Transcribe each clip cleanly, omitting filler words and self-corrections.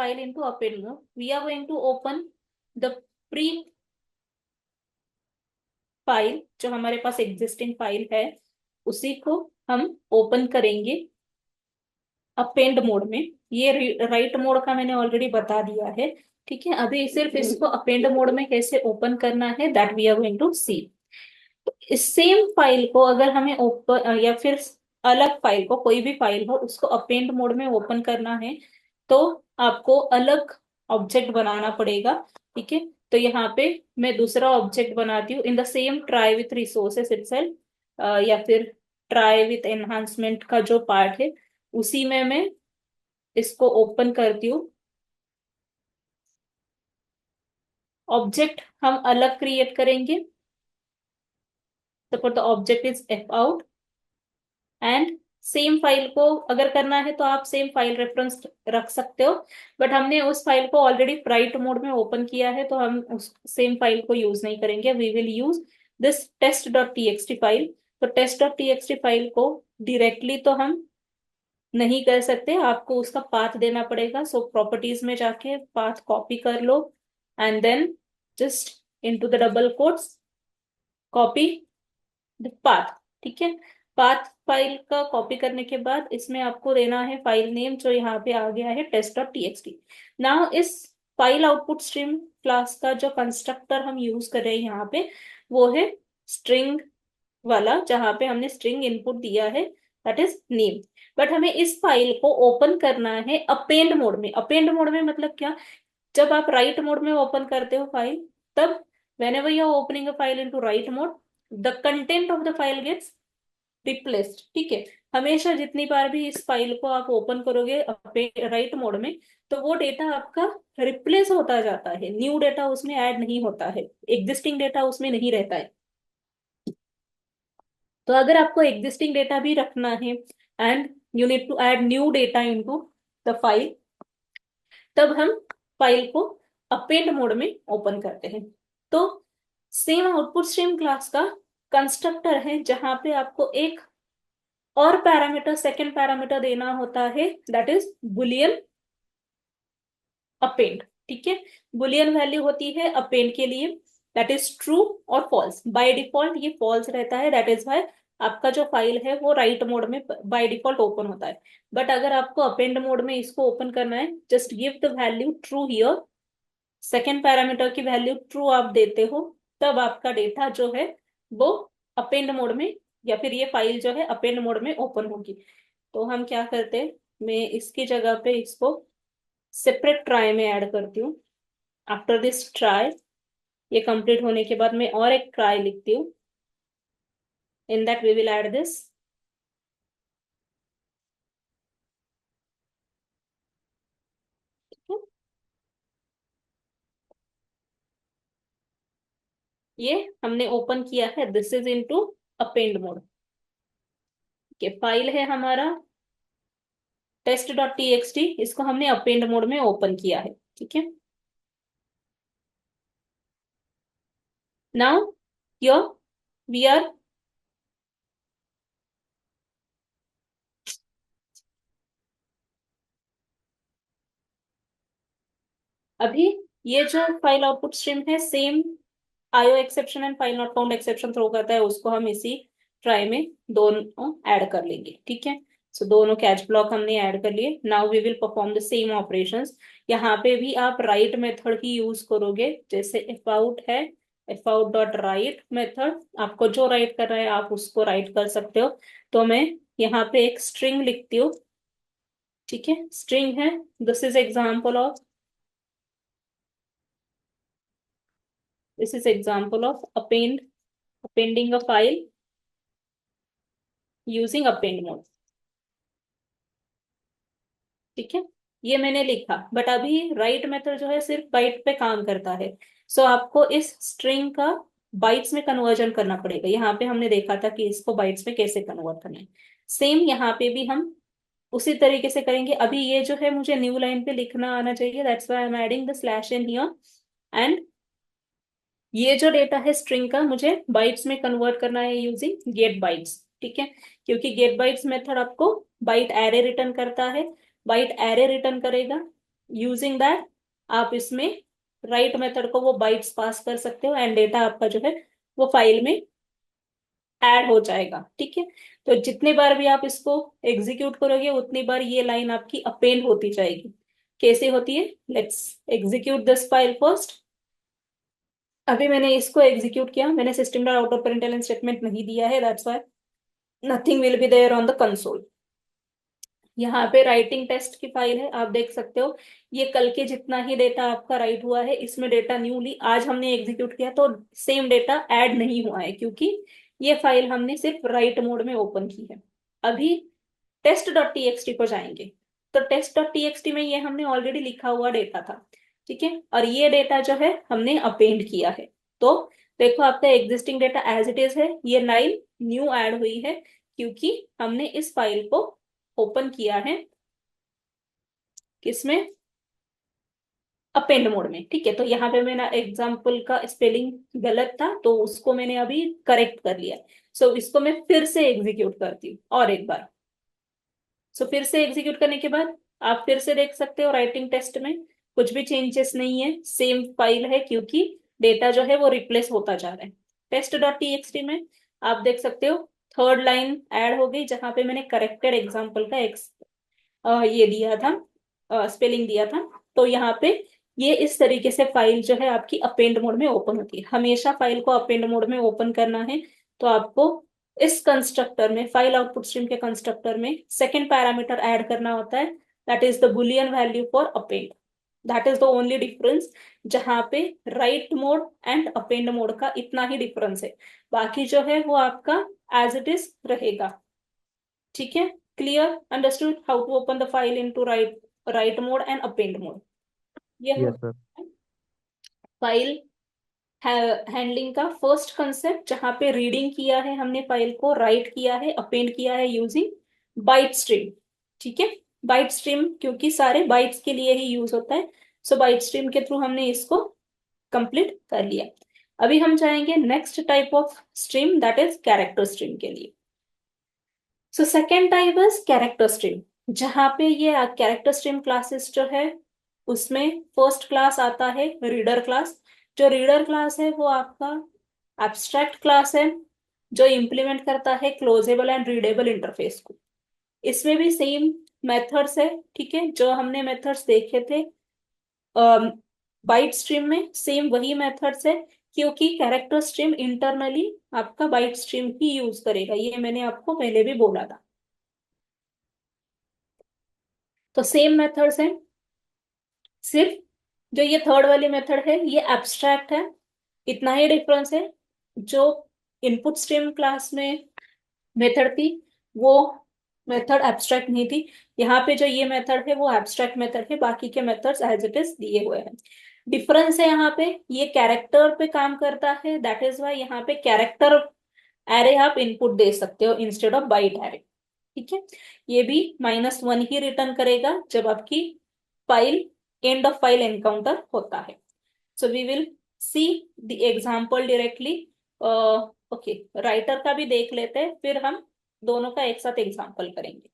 file into append mode. We are going to open the pre file, जो हमारे पास existing file है, उसी को हम ओपन करेंगे अपेंड मोड में। ये राइट मोड का मैंने ऑलरेडी बता दिया है, ठीक है। अभी सिर्फ इसको अपेंड मोड में कैसे ओपन करना है, that we are going to see. इस सेम फाइल को अगर हमें ओपन या फिर अलग फाइल को, कोई भी फाइल हो उसको अपेंड मोड में ओपन करना है, तो आपको अलग ऑब्जेक्ट बनाना पड़ेगा, ठीक है। तो यहाँ पे मैं दूसरा ऑब्जेक्ट बनाती हूँ in the same try with resources itself, या फिर ट्राई विथ एनहांसमेंट का जो पार्ट है उसी में मैं इसको ओपन करती हूँ। ऑब्जेक्ट हम अलग क्रिएट करेंगे। Suppose the object is F out and same file को अगर करना है तो आप सेम फाइल रेफरेंस रख सकते हो, बट हमने उस फाइल को ऑलरेडी राइट मोड में ओपन किया है तो हम उस सेम फाइल को यूज नहीं करेंगे। We will use this test dot TXT file. तो टेस्ट डॉट टीएक्सटी फाइल को डायरेक्टली तो हम नहीं कर सकते, आपको उसका पाथ देना पड़ेगा। सो प्रॉपर्टीज में जाके पाथ कॉपी कर लो and then just into the double quotes copy the path, ठीक है। पाथ फाइल का कॉपी करने के बाद इसमें आपको देना है फाइल नेम, जो यहाँ पे आ गया है टेस्ट डॉट टीएक्सटी। नाउ इस फाइल आउटपुट स्ट्रीम क्लास का जो कंस्ट्रक्टर हम यूज कर रहे हैं यहाँ पे, वो है स्ट्रिंग वाला, जहां पे हमने स्ट्रिंग इनपुट दिया है, दैट इज नेम। बट हमें इस फाइल को ओपन करना है अपेंड मोड में। अपेंड मोड में मतलब क्या, जब आप राइट मोड में ओपन करते हो फाइल, तब whenever you are opening a file into write mode, the content of the file gets replaced, ठीक है। हमेशा जितनी बार भी इस फाइल को आप ओपन करोगे राइट मोड में, तो वो डेटा आपका रिप्लेस होता जाता है, न्यू डेटा उसमें ऐड नहीं होता है, एग्जिस्टिंग डेटा उसमें नहीं रहता है। तो अगर आपको एग्जिस्टिंग डेटा भी रखना है and you need to add new data into the file, तब हम फाइल को अपेंड मोड में ओपन करते हैं। तो सेम आउटपुट स्ट्रीम क्लास का कंस्ट्रक्टर है, जहां पे आपको एक और पैरामीटर, सेकेंड पैरामीटर देना होता है, दैट इज बुलियन अपेंड, ठीक है। बुलियन वैल्यू होती है अपेंड के लिए, दैट इज ट्रू और फॉल्स। बाय डिफॉल्ट ये फॉल्स रहता है, दैट इज वाई आपका जो फाइल है वो राइट मोड में बाय डिफॉल्ट ओपन होता है। बट अगर आपको अपेंड मोड में इसको ओपन करना है, just give the value true here, second parameter की वैल्यू ट्रू आप देते हो, तब आपका डेटा जो है वो अपेंड मोड में, या फिर ये फाइल जो है अपेंड मोड में ओपन होगी। तो हम क्या करते हैं, मैं इसकी जगह पे इसको सेपरेट ट्राई में ऐड करती हूँ। आफ्टर दिस ट्राई, ये कंप्लीट होने के बाद मैं और एक ट्राई लिखती हूँ। In that we will add this, ठीक है। ये हमने ओपन किया है, this is into append mode, ठीक है। फाइल है हमारा टेस्ट डॉट टीएक्सटी, इसको हमने अपेंड मोड में ओपन किया है, ठीक है। नाउ योर वी आर, अभी ये जो फाइल आउटपुट स्ट्रीम है, same IO exception and file not found exception throw करता है, उसको हम इसी ट्राई में दोनों ऐड कर लेंगे, ठीक है। सो दोनों कैच ब्लॉक हमने ऐड कर लिए। Now we will perform the same operations. यहाँ पे भी आप राइट मेथड ही यूज करोगे, जैसे इफ आउट है, if out dot right method, आपको जो राइट कर रहा है आप उसको राइट कर सकते हो। तो मैं यहाँ पे एक स्ट्रिंग लिखती हूँ, ठीक है। स्ट्रिंग है, this is example of, this is example of appending a file using append mode, ठीक है। ये मैंने लिखा, बट अभी राइट मेथड जो है सिर्फ बाइट पे काम करता है। सो आपको इस स्ट्रिंग का बाइट्स में कन्वर्जन करना पड़ेगा। यहाँ पे हमने देखा था कि इसको बाइट्स में कैसे कन्वर्ट करना है, सेम यहाँ पे भी हम उसी तरीके से करेंगे। अभी ये जो है मुझे न्यू लाइन पे लिखना आना चाहिए, that's why I am adding the slash in here. And ये जो डेटा है स्ट्रिंग का, मुझे बाइट्स में कन्वर्ट करना है यूजिंग गेट बाइट्स, ठीक है। क्योंकि गेट बाइट्स मेथड आपको बाइट एरे रिटर्न करता है, बाइट एरे रिटर्न करेगा, यूजिंग दैट आप इसमें राइट मेथड को वो बाइट्स पास कर सकते हो एंड डेटा आपका जो है वो फाइल में ऐड हो जाएगा। ठीक है, तो जितनी बार भी आप इसको एग्जीक्यूट करोगे उतनी बार ये लाइन आपकी अपेंड होती जाएगी। कैसे होती है, let's execute this file first. अभी मैंने इसको एग्जीक्यूट किया, मैंने system dot out of println statement नहीं दिया है, that's why nothing will be there on the console. यहाँ पे राइटिंग टेस्ट की फाइल है, आप देख सकते हो ये कल के जितना ही डेटा आपका राइट हुआ है, इसमें डेटा न्यूली आज हमने एग्जीक्यूट किया तो सेम डेटा ऐड नहीं हुआ है, क्योंकि ये फाइल हमने सिर्फ राइट मोड में ओपन की है। अभी टेस्ट डॉट टीएक्सटी पर जाएंगे, तो टेस्ट डॉट टीएक्सटी में ये हमने ऑलरेडी लिखा हुआ डेटा था। ठीक है, और ये डेटा जो है हमने अपेंड किया है। तो देखो आपका existing data as it is है, ये लाइन न्यू ऐड हुई है क्योंकि हमने इस फाइल को ओपन किया है किसमें, अपेंड मोड में। ठीक है, तो यहाँ पे मेरा एग्जाम्पल का स्पेलिंग गलत था तो उसको मैंने अभी करेक्ट कर लिया। सो इसको मैं फिर से एग्जीक्यूट करती हूँ और एक बार। सो फिर से एग्जीक्यूट करने के बाद आप फिर से देख सकते हो राइटिंग टेस्ट में कुछ भी चेंजेस नहीं है, सेम फाइल है, क्योंकि डेटा जो है वो रिप्लेस होता जा रहा है। टेस्ट डॉट टीएक्सटी में आप देख सकते हो थर्ड लाइन ऐड हो गई, जहां पे मैंने करेक्टेड एग्जाम्पल का ये दिया था, स्पेलिंग दिया था। तो यहाँ पे ये इस तरीके से फाइल जो है आपकी अपेंड मोड में ओपन होती है। हमेशा फाइल को अपेंड मोड में ओपन करना है तो आपको इस कंस्ट्रक्टर में, फाइल आउटपुट स्ट्रीम के कंस्ट्रक्टर में सेकेंड पैरामीटर ऐड करना होता है, that is the Boolean value for append. That is the only difference, जहां पे right mode and append mode का इतना ही डिफरेंस है, बाकी जो है वो आपका एज इट इज रहेगा। ठीक है, clear, understood how to open the file into write mode and append mode. ये यस होता सर। है फाइल हैंडलिंग का फर्स्ट कंसेप्ट, जहां पे रीडिंग किया है हमने फाइल को, राइट किया है, अपेंड किया है यूजिंग बाइट स्ट्रीम। ठीक है, बाइट स्ट्रीम क्योंकि सारे बाइट्स के लिए ही यूज होता है, सो बाइट स्ट्रीम के थ्रू हमने इसको कंप्लीट कर लिया। अभी हम जाएंगे next type of stream, that is character stream के लिए। So second type is character stream, जहां पे ये कैरेक्टर स्ट्रीम क्लासेस जो है उसमें फर्स्ट क्लास आता है रीडर क्लास। जो रीडर क्लास है वो आपका एब्स्ट्रैक्ट क्लास है, जो इम्प्लीमेंट करता है क्लोजेबल एंड रीडेबल इंटरफेस को। इसमें भी सेम मेथड्स है। ठीक है, जो हमने मेथड्स देखे थे बाइट स्ट्रीम में, सेम वही मेथड्स है, क्योंकि कैरेक्टर स्ट्रीम इंटरनली आपका बाइट स्ट्रीम ही यूज करेगा, ये मैंने आपको पहले भी बोला था। तो सेम मेथड्स हैं, सिर्फ जो ये थर्ड वाली मेथड है ये एब्स्ट्रैक्ट है, इतना ही डिफरेंस है। जो इनपुट स्ट्रीम क्लास में मेथड थी वो मेथड एब्स्ट्रैक्ट नहीं थी, यहाँ पे जो ये मेथड है वो एब्स्ट्रैक्ट मेथड है, बाकी के मेथड्स एज इट इज दिए हुए हैं। डिफरेंस है यहाँ पे, ये कैरेक्टर पे काम करता है, दैट इज वाई यहाँ पे कैरेक्टर एरे आप इनपुट दे सकते हो इंस्टेड ऑफ बाइट एरे। ठीक है, ये भी -1 ही रिटर्न करेगा जब आपकी file end of file encounter होता है। So we will see the example directly. Okay, writer का भी देख लेते हैं, फिर हम दोनों का एक साथ एग्जाम्पल करेंगे।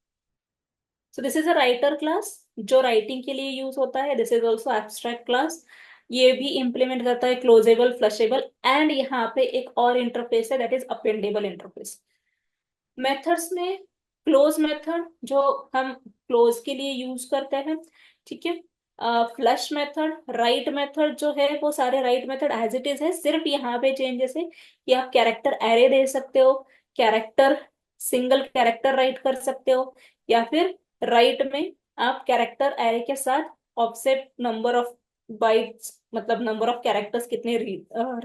सो this is a writer class जो राइटिंग के लिए यूज होता है, this is also abstract class. ये भी इंप्लीमेंट करता है क्लोजेबल, फ्लशेबल एंड यहाँ पे एक और इंटरफेस है दैट इज अपेंडेबल इंटरफेस। मेथड्स में क्लोज मेथड जो हम क्लोज के लिए यूज करते हैं। ठीक है, फ्लश मेथड, राइट मेथड जो है वो सारे write method as it is है, सिर्फ यहाँ पे चेंजेस है कि आप कैरेक्टर एरे दे सकते हो, कैरेक्टर सिंगल कैरेक्टर राइट कर सकते हो, या फिर राइट में आप कैरेक्टर एरे के साथ ऑफसेट नंबर ऑफ बाइट्स, मतलब नंबर ऑफ कैरेक्टर्स कितने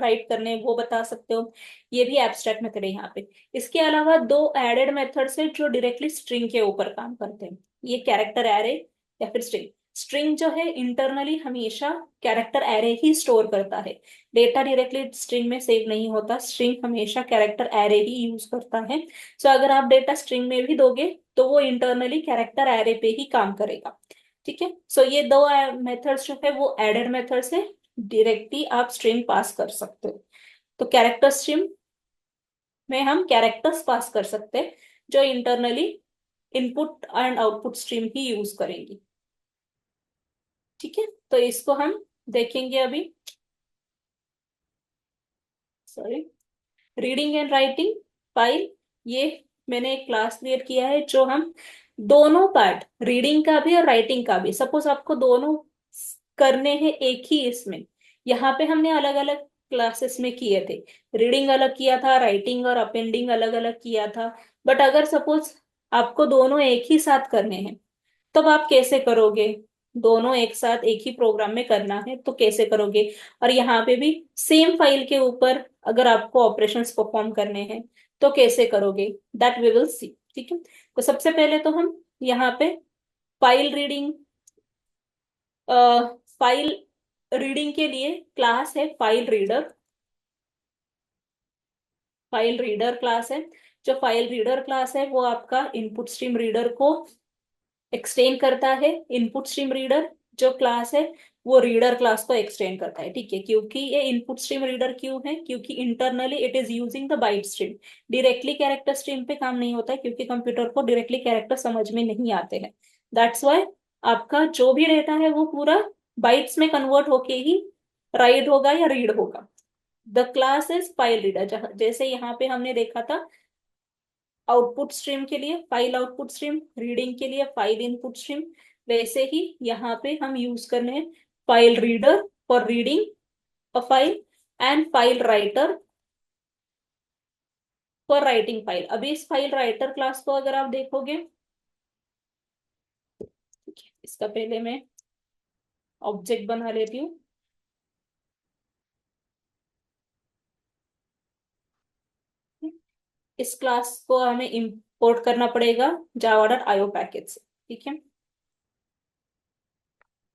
राइट करने हैं वो बता सकते हो। ये भी एब्स्ट्रैक्ट मेथड है यहाँ पे। इसके अलावा दो एडेड मेथड्स है जो डायरेक्टली स्ट्रिंग के ऊपर काम करते हैं, ये कैरेक्टर एरे या फिर स्ट्रिंग। स्ट्रिंग जो है इंटरनली हमेशा कैरेक्टर एरे ही स्टोर करता है, डेटा डायरेक्टली स्ट्रिंग में सेव नहीं होता, स्ट्रिंग हमेशा कैरेक्टर एरे ही यूज करता है। सो अगर आप डेटा स्ट्रिंग में भी दोगे तो वो इंटरनली कैरेक्टर एरे पे ही काम करेगा। ठीक है, सो ये दो मेथड्स जो है वो एडेड मेथड्स है, डायरेक्टली आप स्ट्रिंग पास कर सकते हो। तो कैरेक्टर स्ट्रिंग में हम कैरेक्टर्स पास कर सकते हैं जो internally input and output stream he use करेंगी। ठीक है, तो इसको हम देखेंगे अभी। Sorry, reading and writing file, ये मैंने एक क्लास क्रिएट किया है जो हम दोनों पार्ट, रीडिंग का भी और राइटिंग का भी, सपोज आपको दोनों करने हैं एक ही इसमें, यहाँ पे हमने अलग अलग क्लासेस में किए थे, रीडिंग अलग किया था, राइटिंग और अपेंडिंग अलग अलग किया था। बट अगर सपोज आपको दोनों एक ही साथ करने हैं, तब आप कैसे करोगे? दोनों एक साथ एक ही प्रोग्राम में करना है तो कैसे करोगे? और यहाँ पे भी सेम फाइल के ऊपर अगर आपको ऑपरेशंस परफॉर्म करने हैं तो कैसे करोगे? That we will see. ठीक है, तो सबसे पहले तो हम यहाँ पे फाइल रीडिंग, फाइल रीडिंग के लिए क्लास है file reader. File reader class है, जो फाइल रीडर क्लास है वो आपका इनपुट स्ट्रीम रीडर को एक्सटेंड करता है। इनपुट स्ट्रीम रीडर जो क्लास है वो रीडर क्लास को एक्सटेंड करता है। ठीक है, क्योंकि ये इनपुट स्ट्रीम रीडर क्यों है? क्योंकि internally it is using the byte stream, directly character stream पे काम नहीं होता है, क्योंकि कंप्यूटर को डायरेक्टली कैरेक्टर समझ में नहीं आते हैं। दैट्स वाई आपका जो भी रहता है वो पूरा बाइट्स में कन्वर्ट होके ही राइट होगा या रीड होगा। The class is file reader, जैसे यहाँ पे हमने देखा था आउटपुट स्ट्रीम के लिए फाइल आउटपुट स्ट्रीम, रीडिंग के लिए फाइल इनपुट स्ट्रीम, वैसे ही यहाँ पे हम यूज करने हैं file reader for reading a file and file writer for writing file. अभी इस फाइल राइटर क्लास को अगर आप देखोगे, इसका पहले मैं ऑब्जेक्ट बना लेती हूँ। इस क्लास को हमें इंपोर्ट करना पड़ेगा जावा डॉट आईओ पैकेज से। ठीक है,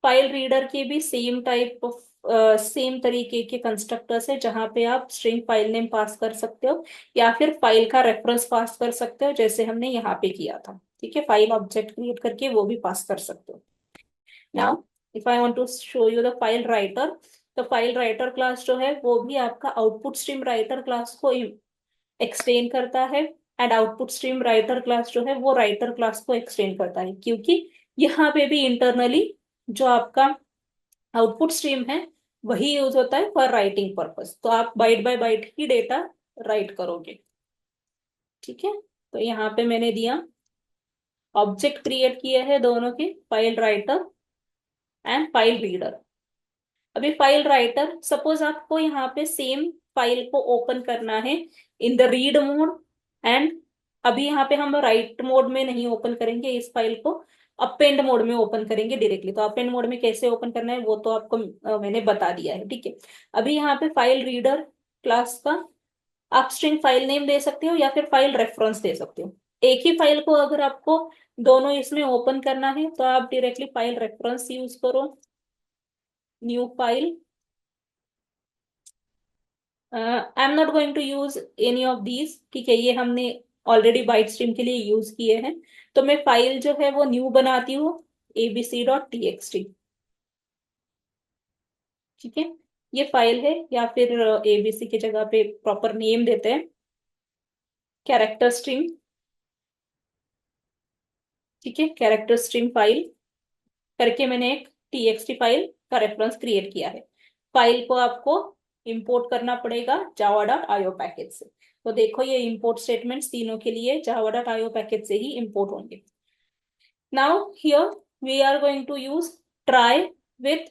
फाइल रीडर के भी सेम टाइप ऑफ सेम तरीके के कंस्ट्रक्टर्स है, जहां पे आप स्ट्रिंग फाइल नेम पास कर सकते हो या फिर फाइल का रेफरेंस पास कर सकते हो, जैसे हमने यहाँ पे किया था। ठीक है, फाइल ऑब्जेक्ट क्रिएट करके वो भी पास कर सकते हो। Now if I want to show you the file writer, तो फाइल राइटर क्लास जो है वो भी आपका आउटपुट स्ट्रीम राइटर क्लास को एक्सटेंड करता है, and output stream writer class जो है वो राइटर क्लास को एक्सटेंड करता है, क्योंकि यहाँ पे भी इंटरनली जो आपका आउटपुट स्ट्रीम है वही यूज होता है फॉर राइटिंग पर्पस, तो आप bite by bite he data right करोगे। ठीक है, तो यहाँ पे मैंने दिया ऑब्जेक्ट क्रिएट किए हैं दोनों के, file writer and file reader. अभी फाइल राइटर, सपोज आपको यहाँ पे सेम फाइल को ओपन करना है in the read mode, and अभी यहाँ पे हम राइट मोड में नहीं ओपन करेंगे इस फाइल को, अपेंड मोड में ओपन करेंगे डायरेक्टली। तो अपेंड मोड में कैसे ओपन करना है वो तो आपको मैंने बता दिया है। ठीक है, अभी यहाँ पे फाइल रीडर क्लास का आप स्ट्रिंग फाइल नेम दे सकते हो या फिर फाइल रेफरेंस दे सकते हो। एक ही फाइल को अगर आपको दोनों इसमें ओपन करना है तो आप डायरेक्टली फाइल रेफरेंस यूज करो, new file. I am not going to use any of these. ठीक है, ये हमने ऑलरेडी बाइट स्ट्रीम के लिए यूज किए हैं, तो मैं फाइल जो है वो न्यू बनाती हूँ, abc.txt। ठीक है, ये फाइल है, या फिर एबीसी की जगह पे प्रॉपर नेम देते हैं कैरेक्टर स्ट्रीम। ठीक है, कैरेक्टर स्ट्रीम फाइल करके मैंने एक टीएक्सटी फाइल का रेफरेंस क्रिएट किया है। फाइल को आपको इंपोर्ट करना पड़ेगा जावा डॉट आईओ पैकेज से। तो देखो ये इंपोर्ट स्टेटमेंट्स तीनों के लिए जावा डॉट आईओ पैकेज से ही इंपोर्ट होंगे। Now here we are going to use try with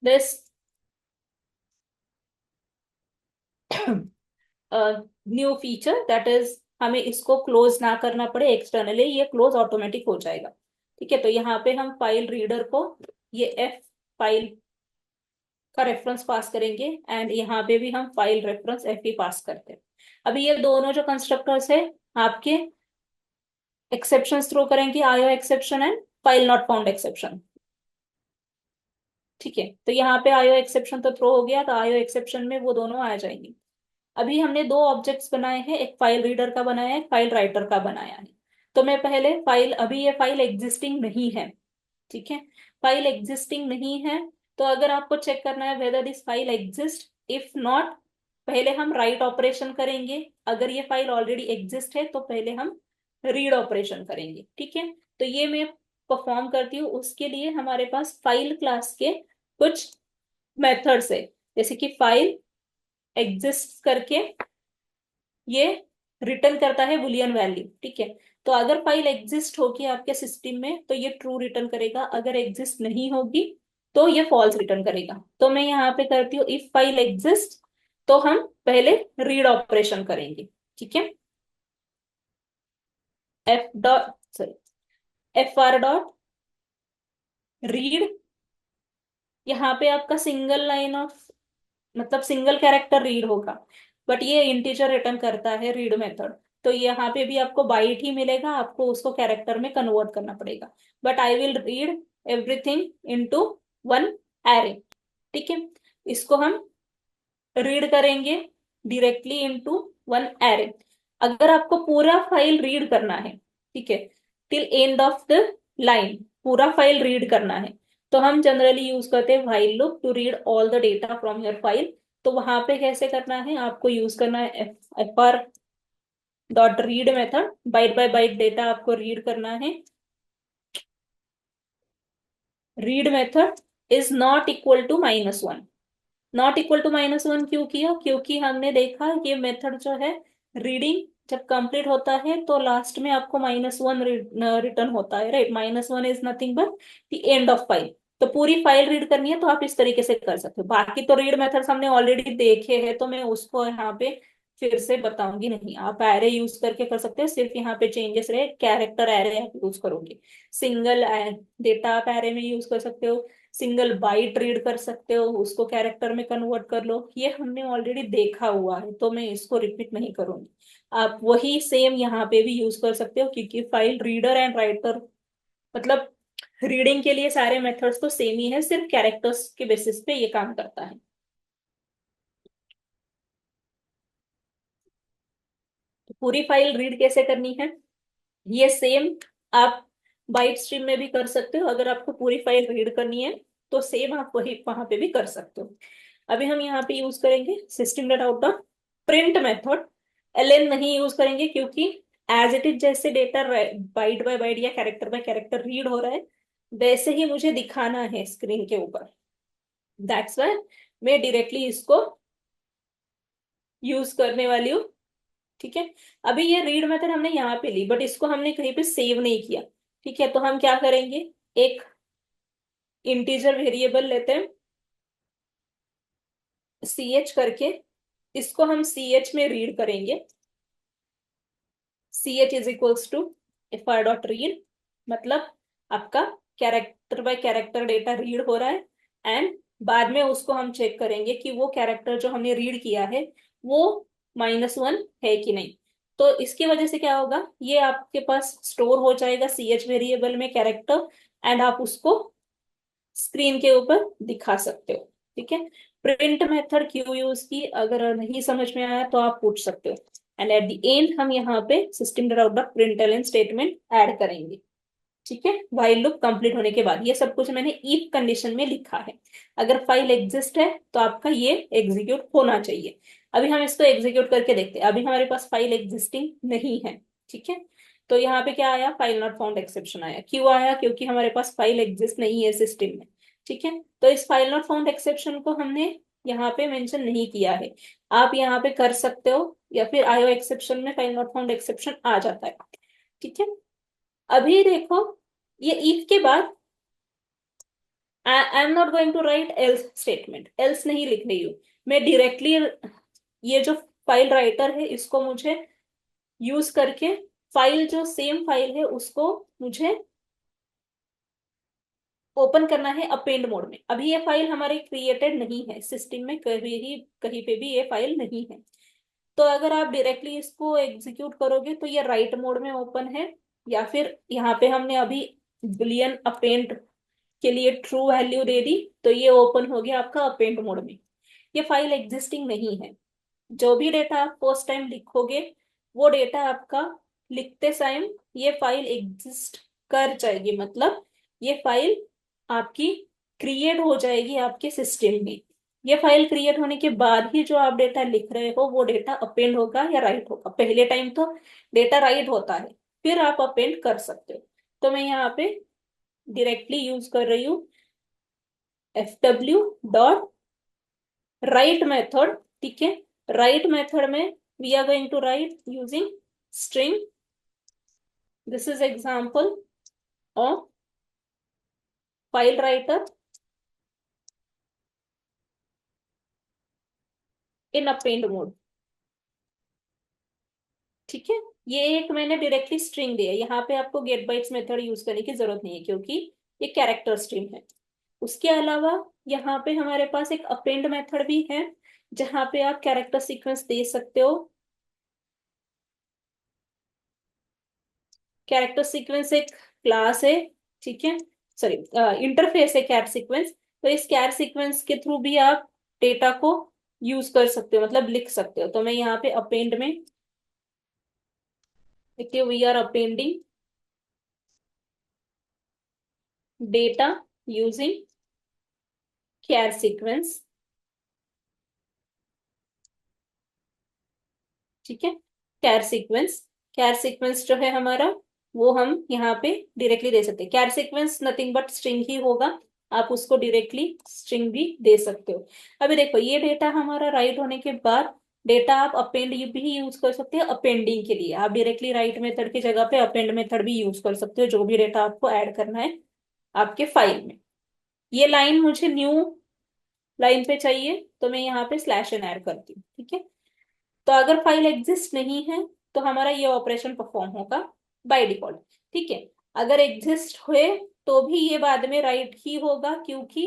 this new feature, that is हमें इसको क्लोज ना करना पड़े एक्सटर्नली, ये क्लोज ऑटोमेटिक हो जाएगा। ठीक है, तो यहाँ पे हम फाइल रीडर को ये एफ फाइल का रेफरेंस पास करेंगे, एंड यहाँ पे भी हम फाइल रेफरेंस एफ ही पास करते हैं। अभी ये दोनों जो कंस्ट्रक्टर्स है आपके एक्सेप्शन थ्रो करेंगे, आयो exception and file not found exception. ठीक है, तो यहाँ पे आयो एक्सेप्शन तो थ्रो हो गया, तो आयो एक्सेप्शन में वो दोनों आ जाएंगे। अभी हमने दो ऑब्जेक्ट्स बनाए हैं, एक फाइल रीडर का बनाया है, एक फाइल राइटर का बनाया है। तो मैं पहले फाइल, अभी ये फाइल एग्जिस्टिंग नहीं है। ठीक है, फाइल एग्जिस्टिंग नहीं है, तो अगर आपको चेक करना है whether this file exist, if not, पहले हम राइट ऑपरेशन करेंगे। अगर ये फाइल ऑलरेडी एग्जिस्ट है तो पहले हम रीड ऑपरेशन करेंगे। ठीक है, तो ये मैं परफॉर्म करती हूँ उसके लिए हमारे पास फाइल क्लास के कुछ मेथड्स है। जैसे कि फाइल एग्जिस्ट करके ये रिटर्न करता है बुलियन वैल्यू, ठीक है। तो अगर फाइल एग्जिस्ट होगी आपके सिस्टम में तो ये ट्रू रिटर्न करेगा, अगर एग्जिस्ट नहीं होगी तो ये फॉल्स रिटर्न करेगा। तो मैं यहाँ पे करती हूँ इफ फाइल एग्जिस्ट, तो हम पहले रीड ऑपरेशन करेंगे, ठीक है। F dot sorry F R dot read, यहाँ पे आपका सिंगल लाइन ऑफ मतलब सिंगल कैरेक्टर रीड होगा, बट ये इंटीजर रिटर्न करता है रीड मेथड। तो यहाँ पे भी आपको बाइट ही मिलेगा, आपको उसको कैरेक्टर में कन्वर्ट करना पड़ेगा। But I will read everything into one array, ठीक है। इसको हम रीड करेंगे डायरेक्टली इनटू वन एरे। अगर आपको पूरा फाइल रीड करना है, ठीक है, till end of the line पूरा फाइल रीड करना है, तो हम जनरली यूज करते हैं while loop to read all the data from your file. तो वहां पे कैसे करना है, आपको यूज करना है F R dot read method, byte by byte data आपको रीड करना है। Read method is not equal to -1। Not equal to -1 क्यों किया, क्योंकि हमने देखा ये मेथड जो है रीडिंग जब कंप्लीट होता है तो लास्ट में आपको -1 रिटर्न होता है, right. -1 is nothing but the end of file. तो पूरी फाइल रीड करनी है तो आप इस तरीके से कर सकते हो। बाकी तो रीड मेथड्स हमने ऑलरेडी देखे हैं, तो मैं उसको यहाँ पे फिर से बताऊंगी नहीं। आप एरे यूज करके कर सकते हो, सिर्फ यहाँ पे चेंजेस रहे, कैरेक्टर एरे आप यूज करोगे। सिंगल डेटा आप एरे में यूज कर सकते हो, सिंगल बाइट रीड कर सकते हो, उसको कैरेक्टर में कन्वर्ट कर लो। ये हमने ऑलरेडी देखा हुआ है तो मैं इसको रिपीट नहीं करूंगी। आप वही सेम यहाँ पे भी यूज कर सकते हो, क्योंकि फाइल रीडर एंड राइटर मतलब रीडिंग के लिए सारे मेथड्स तो सेम ही है, सिर्फ कैरेक्टर्स के बेसिस पे ये काम करता है। तो पूरी फाइल रीड कैसे करनी है, ये सेम आप बाइट स्ट्रीम में भी कर सकते हो। अगर आपको पूरी फाइल रीड करनी है तो सेम आप वही वहां पे भी कर सकते हो। अभी हम यहाँ पे यूज करेंगे system dot out dot print method. LN नहीं यूज करेंगे क्योंकि एज इट इज जैसे डेटा बाइट बाय बाइट या कैरेक्टर बाय कैरेक्टर रीड हो रहा है वैसे ही मुझे दिखाना है स्क्रीन के ऊपर। दैट्स वाई मैं डायरेक्टली इसको यूज करने वाली हूँ, ठीक है। अभी ये रीड मेथड हमने यहाँ पे ली बट इसको हमने कहीं पे सेव नहीं किया, ठीक है। तो हम क्या करेंगे, एक इंटीजर वेरिएबल लेते हैं सी एच करके, इसको हम सी एच में रीड करेंगे। C H is equals to F R dot read, मतलब आपका character by character data read हो रहा है। एंड बाद में उसको हम चेक करेंगे कि वो कैरेक्टर जो हमने रीड किया है वो -1 है कि नहीं। तो इसकी वजह से क्या होगा, ये आपके पास स्टोर हो जाएगा सी एच वेरिएबल में कैरेक्टर, एंड आप उसको स्क्रीन के ऊपर दिखा सकते हो, ठीक है। प्रिंट मेथड क्यों यूज की, अगर नहीं समझ में आया तो आप पूछ सकते हो। एंड एट द एंड हम यहाँ पे system dot out dot println statement add करेंगे, ठीक है। व्हाइल लूप कंप्लीट होने के बाद ये सब कुछ मैंने इफ कंडीशन में लिखा है। अगर फाइल एग्जिस्ट है तो आपका ये एग्जीक्यूट होना चाहिए। अभी हम इसको एग्जीक्यूट करके देखते हैं। अभी हमारे पास फाइल एग्जिस्टिंग नहीं है, ठीक है। तो यहाँ पे क्या आया, फाइल नॉट फाउंड एक्सेप्शन आया। क्यों आया, क्योंकि हमारे पास फाइल एग्जिस्ट नहीं है सिस्टम में, ठीक है। तो इस फाइल नॉट फाउंड एक्सेप्शन को हमने यहाँ पे मेंशन नहीं किया है। आप यहाँ पे कर सकते हो, या फिर आईओ एक्सेप्शन में फाइल नॉट फाउंड एक्सेप्शन आ जाता है, ठीक है। अभी देखो, ये इफ के बाद I am not going to write else statement, else नहीं लिख रही हूँ मैं डायरेक्टली। ये जो फाइल राइटर है इसको मुझे यूज करके फाइल जो सेम फाइल है उसको मुझे ओपन करना है अपेंड मोड में। अभी ये फाइल हमारे क्रिएटेड नहीं है सिस्टम में, कहीं पे भी ये फाइल नहीं है। तो अगर आप डायरेक्टली इसको एग्जीक्यूट करोगे तो ये राइट मोड में ओपन है, या फिर यहाँ पे हमने अभी बुलियन अपेंड के लिए ट्रू वैल्यू दे दी तो ये ओपन हो गया आपका अपेंड मोड में। ये फाइल एग्जिस्टिंग नहीं है। जो भी डेटा आप फर्स्ट टाइम लिखोगे वो डेटा आपका लिखते टाइम ये फाइल एग्जिस्ट कर जाएगी, मतलब ये फाइल आपकी क्रिएट हो जाएगी आपके सिस्टम में। ये फाइल क्रिएट होने के बाद ही जो आप डेटा लिख रहे हो वो डेटा अपेंड होगा या राइट होगा। पहले टाइम तो डेटा राइट होता है, फिर आप अपेंड कर सकते हो। तो मैं यहाँ पे डायरेक्टली यूज कर रही हूँ fw डॉट राइट मेथड, ठीक है। राइट मेथड में we are going to write using string, this is example of file writer in append mode, ठीक है। ये एक मैंने डायरेक्टली स्ट्रिंग दिया, यहाँ पे आपको गेट बाइट्स मेथड यूज करने की जरूरत नहीं है क्योंकि ये कैरेक्टर स्ट्रिंग है। उसके अलावा यहाँ पे हमारे पास एक अपेंड मेथड भी है जहाँ पे आप कैरेक्टर सीक्वेंस दे सकते हो। कैरेक्टर सीक्वेंस एक क्लास है, ठीक है, सॉरी इंटरफेस है कैट सीक्वेंस। तो इस कैट सीक्वेंस के थ्रू भी आप डेटा को यूज कर सकते हो, मतलब लिख सकते हो। तो मैं यहाँ पे अपेंड में देखिए we are appending data using cat sequence, ठीक है। कैर सीक्वेंस, कैर सीक्वेंस जो है हमारा वो हम यहाँ पे डायरेक्टली दे सकते हैं। कैर सीक्वेंस नथिंग बट स्ट्रिंग ही होगा, आप उसको डायरेक्टली स्ट्रिंग भी दे सकते हो। अभी देखो ये डेटा हमारा राइट होने के बाद डेटा आप अपेंड भी यूज कर सकते हो। अपेंडिंग के लिए आप डायरेक्टली राइट मेथड की जगह पे अपेंड मेथड भी यूज कर सकते हो, जो भी डेटा आपको ऐड करना है आपके फाइल में। ये लाइन मुझे न्यू लाइन पे चाहिए तो मैं यहाँ पे स्लैश एन ऐड करती हूँ, ठीक है। तो अगर फाइल एग्जिस्ट नहीं है तो हमारा ये ऑपरेशन परफॉर्म होगा बाय डिफॉल्ट, ठीक है। अगर एग्जिस्ट हुए तो भी ये बाद में राइट ही होगा क्योंकि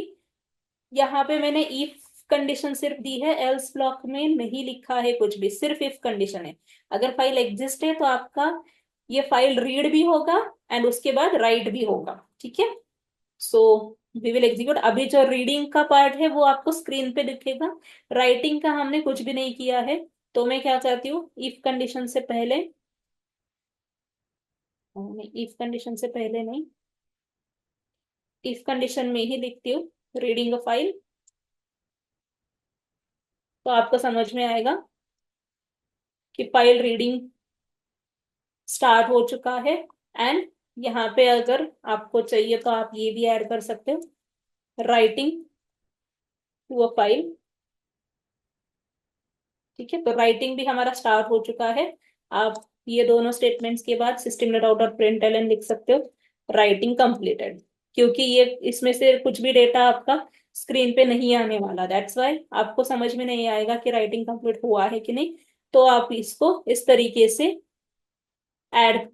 यहाँ पे मैंने इफ कंडीशन सिर्फ दी है, एल्स ब्लॉक में नहीं लिखा है कुछ भी, सिर्फ इफ कंडीशन है। अगर फाइल एग्जिस्ट है तो आपका ये फाइल रीड भी होगा एंड उसके बाद राइट भी होगा, ठीक है। So we will execute. अभी जो रीडिंग का पार्ट है वो आपको स्क्रीन पे दिखेगा, राइटिंग का हमने कुछ भी नहीं किया है। तो मैं क्या चाहती हूँ, इफ कंडीशन से पहले, इफ कंडीशन से पहले नहीं, इफ कंडीशन में ही लिखती हूँ रीडिंग अ फाइल, तो आपको समझ में आएगा कि फाइल रीडिंग स्टार्ट हो चुका है। एंड यहाँ पे अगर आपको चाहिए तो आप ये भी ऐड कर सकते हो, राइटिंग टू अ फाइल, ठीक है। तो राइटिंग भी हमारा स्टार्ट हो चुका है। आप ये दोनों स्टेटमेंट्स के बाद सिस्टम डॉट आउट और प्रिंट एलन लिख सकते हो, राइटिंग कंप्लीटेड। क्योंकि ये इसमें से कुछ भी डेटा आपका स्क्रीन पे नहीं आने वाला, दैट्स वाई आपको समझ में नहीं आएगा कि राइटिंग कंप्लीट हुआ है कि नहीं। तो आप इसको इस तरीके से ऐड,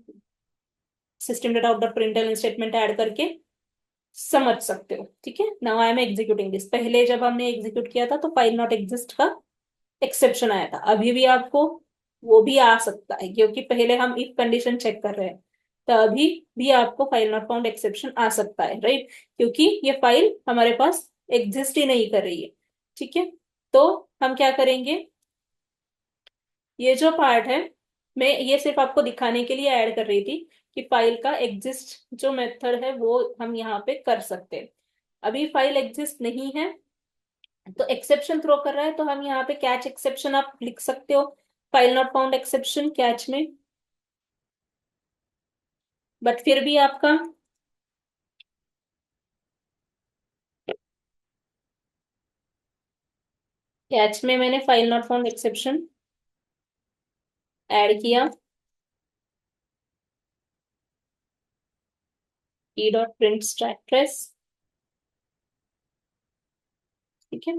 सिस्टम डॉट आउट और प्रिंट एलन स्टेटमेंट ऐड करके समझ सकते हो, ठीक है। Now I am executing this. पहले जब हमने एग्जीक्यूट किया था तो फाइल नॉट एग्जिस्ट का एक्सेप्शन आया था, अभी भी आपको वो भी आ सकता है क्योंकि पहले हम इफ कंडीशन चेक कर रहे हैं। तो अभी भी आपको फाइल नॉट फाउंड एक्सेप्शन आ सकता है, राइट, क्योंकि ये फाइल हमारे पास एग्जिस्ट ही नहीं कर रही है, ठीक है। तो हम क्या करेंगे, ये जो पार्ट है मैं ये सिर्फ आपको दिखाने के लिए ऐड कर रही थी कि फाइल का एग्जिस्ट जो मेथड है वो हम यहाँ पे कर सकते हैं। अभी फाइल एग्जिस्ट नहीं है तो एक्सेप्शन थ्रो कर रहा है, तो हम यहाँ पे कैच एक्सेप्शन आप लिख सकते हो, file not found exception catch में। बट फिर भी आपका कैच में मैंने file not found exception add किया, ई डॉट प्रिंट स्टैट्रेस, ठीक है।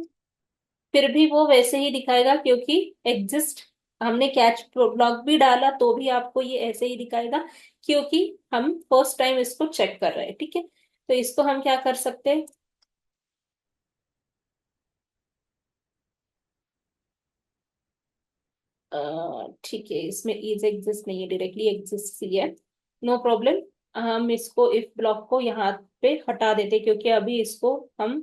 फिर भी वो वैसे ही दिखाएगा क्योंकि एग्जिस्ट, हमने कैच ब्लॉक भी डाला तो भी आपको ये ऐसे ही दिखाएगा क्योंकि हम फर्स्ट टाइम इसको चेक कर रहे हैं, ठीक है। तो इसको हम क्या कर सकते हैं, ठीक है, इसमें इज एग्जिस्ट नहीं है, डायरेक्टली एग्जिस्ट ही है, नो प्रॉब्लम। हम इसको इफ ब्लॉक को यहाँ पे हटा देते क्योंकि अभी इसको हम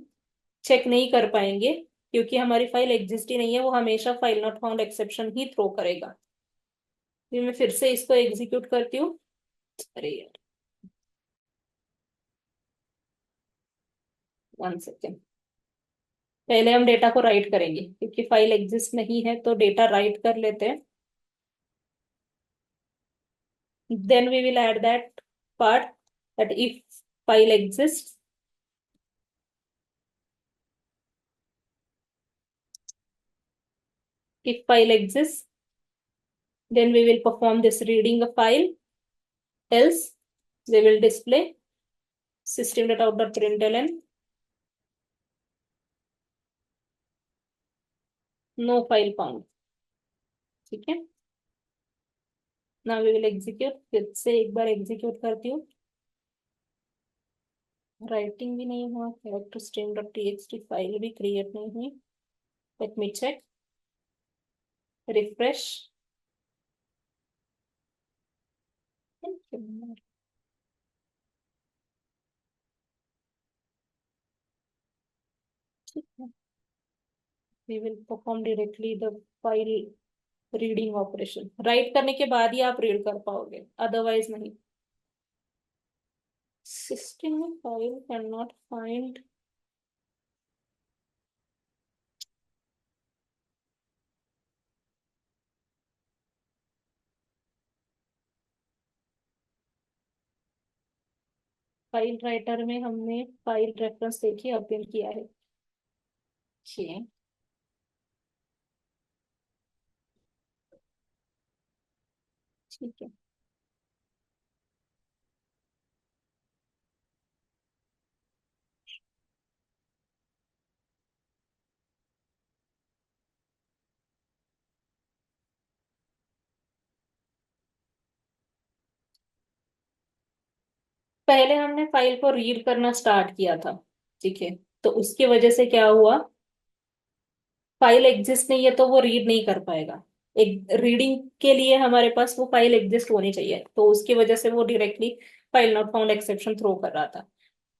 चेक नहीं कर पाएंगे क्योंकि हमारी फाइल एग्जिस्ट ही नहीं है, वो हमेशा फाइल नॉट फाउंड एक्सेप्शन ही थ्रो करेगा। फिर मैं फिर से इसको एग्जीक्यूट करती हूँ। अरे यार, वन सेकेंड, पहले हम डेटा को राइट करेंगे क्योंकि फाइल एग्जिस्ट नहीं है, तो डेटा राइट कर लेते हैं, then we will add that part, that if file exists, if file exists, then we will perform this reading a file, else we will display system.out.println no file found. ठीक है, now we will execute, फिर से एक बार execute करती हूँ। Writing भी नहीं हुआ, character string dot TXT file भी क्रिएट नहीं हुई। Let me check, refresh. ठीक है, we will perform directly the file reading operation. Write करने के बाद ही आप रीड कर पाओगे, अदरवाइज नहीं। सिस्टम में file can not find, file writer में हमने फाइल रेफरेंस देखिए अपडेट किया है। ठीक है, पहले हमने फाइल को रीड करना स्टार्ट किया था। ठीक है, तो उसकी वजह से क्या हुआ, फाइल एग्जिस्ट नहीं है तो वो रीड नहीं कर पाएगा। एक रीडिंग के लिए हमारे पास वो फाइल एग्जिस्ट होनी चाहिए, तो उसकी वजह से वो directly file not found exception throw कर रहा था।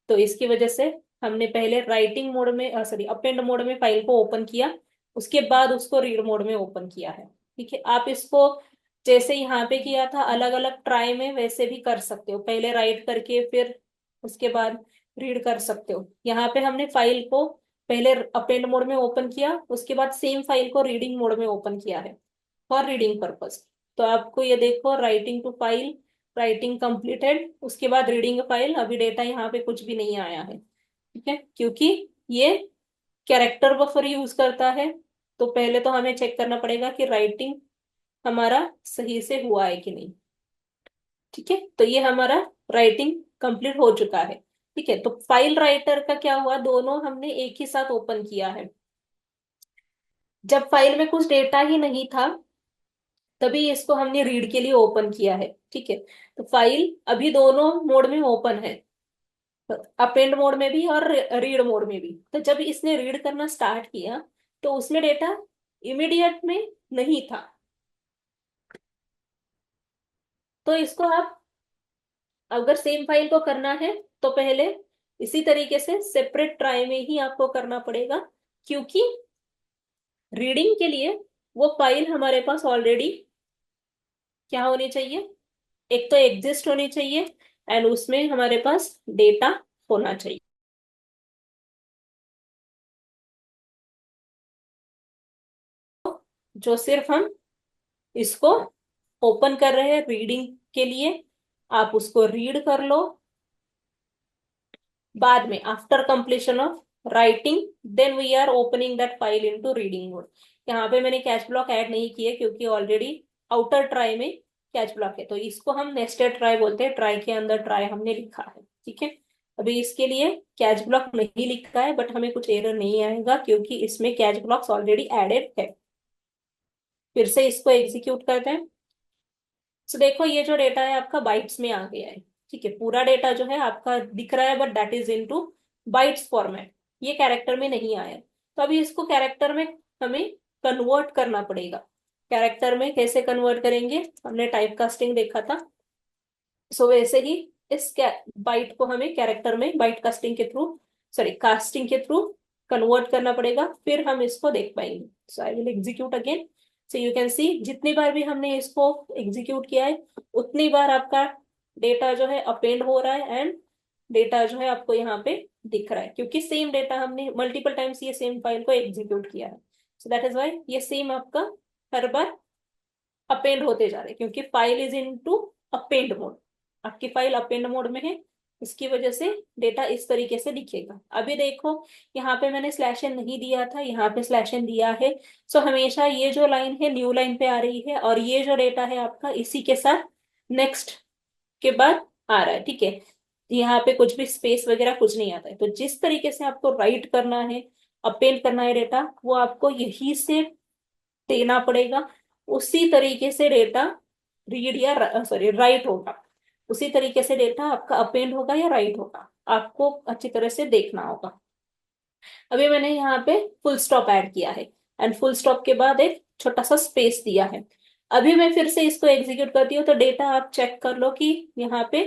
तो इसकी वजह से हमने पहले राइटिंग मोड में, सॉरी अपेंड मोड में फाइल को ओपन किया, उसके बाद उसको रीड मोड में ओपन किया है। ठीक है, आप इसको जैसे यहाँ पे किया था अलग अलग ट्राई में, वैसे भी कर सकते हो। पहले राइट करके फिर उसके बाद रीड कर सकते हो। यहाँ पे हमने फाइल को पहले अपेंड मोड में ओपन किया, उसके बाद सेम फाइल को रीडिंग मोड में ओपन किया है फॉर रीडिंग पर्पस। तो आपको ये देखो, writing to file, writing completed, उसके बाद रीडिंग फाइल। अभी डेटा यहाँ पे कुछ भी नहीं आया है। ठीक है, क्योंकि ये कैरेक्टर बफर यूज करता है, तो पहले तो हमें चेक करना पड़ेगा कि राइटिंग हमारा सही से हुआ है कि नहीं। ठीक है, तो ये हमारा राइटिंग कंप्लीट हो चुका है। ठीक है, तो फाइल राइटर का क्या हुआ, दोनों हमने एक ही साथ ओपन किया है। जब फाइल में कुछ डेटा ही नहीं था तभी इसको हमने रीड के लिए ओपन किया है। ठीक है, तो फाइल अभी दोनों मोड में ओपन है, अपेंड मोड में भी और रीड मोड में भी। तो जब इसने रीड करना स्टार्ट किया तो उसमें डेटा इमीडिएट में नहीं था। तो इसको आप अगर सेम फाइल को करना है तो पहले इसी तरीके से सेपरेट ट्राई में ही आपको करना पड़ेगा, क्योंकि रीडिंग के लिए वो फाइल हमारे पास ऑलरेडी क्या होनी चाहिए, एक तो एग्जिस्ट होनी चाहिए एंड उसमें हमारे पास डेटा होना चाहिए। जो सिर्फ हम इसको ओपन कर रहे हैं रीडिंग के लिए, आप उसको रीड कर लो। बाद में after completion of writing then we are opening that file into reading mode. यहाँ पे मैंने कैच ब्लॉक ऐड नहीं किए क्योंकि ऑलरेडी आउटर ट्राई में कैच ब्लॉक है, तो इसको हम नेस्टेड ट्राई बोलते हैं। ट्राई के अंदर ट्राई हमने लिखा है। ठीक है, अभी इसके लिए कैच ब्लॉक नहीं लिखा है, बट हमें कुछ एरर नहीं आएगा क्योंकि इसमें कैच ब्लॉक्स ऑलरेडी एडेड है। फिर से इसको एग्जीक्यूट करते हैं। तो देखो ये जो डेटा है आपका बाइट्स में आ गया है। ठीक है, पूरा डेटा जो है आपका दिख रहा है, but that is into bytes format, ये कैरेक्टर में नहीं आया। तो अभी इसको कैरेक्टर में हमें कन्वर्ट करना पड़ेगा। कैरेक्टर में कैसे कन्वर्ट करेंगे, हमने टाइप कास्टिंग देखा था। सो वैसे ही इस बाइट को हमें कैरेक्टर में बाइट कास्टिंग के थ्रू, सॉरी कास्टिंग के थ्रू कन्वर्ट करना पड़ेगा, फिर हम इसको देख पाएंगे। So I will execute again. So you can see जितनी बार भी हमने इसको एग्जीक्यूट किया है उतनी बार आपका डेटा जो है अपेंड हो रहा है एंड डेटा जो है आपको यहाँ पे दिख रहा है, क्योंकि सेम डेटा हमने मल्टीपल टाइम्स ये सेम फाइल को एग्जीक्यूट किया है। सो दैट इज वाई ये सेम आपका हर बार अपेंड होते जा रहे हैं, क्योंकि file is into append mode. आपकी फाइल अपेंड मोड में है, इसकी वजह से डेटा इस तरीके से दिखेगा। अभी देखो यहाँ पे मैंने स्लैश एन नहीं दिया था, यहाँ पे स्लैश एन दिया है। सो हमेशा ये जो लाइन है न्यू लाइन पे आ रही है, और ये जो डेटा है आपका इसी के साथ नेक्स्ट के बाद आ रहा है, ठीक है। यहाँ पे कुछ भी स्पेस वगैरह कुछ नहीं आता है। तो जिस तरीके से आपको राइट करना है, अपेंड करना है डेटा, वो आपको यही से देना पड़ेगा। उसी तरीके से डेटा रीड या सॉरी राइट होगा। उसी तरीके से डेटा आपका अपेंड होगा या राइट होगा, आपको अच्छी तरह से देखना होगा। अभी मैंने यहाँ पे फुल स्टॉप ऐड किया है, एंड फुल स्टॉप के बाद एक छोटा सा स्पेस दिया है। अभी मैं फिर से इसको एग्जीक्यूट करती हूँ, तो डेटा आप चेक कर लो कि यहाँ पे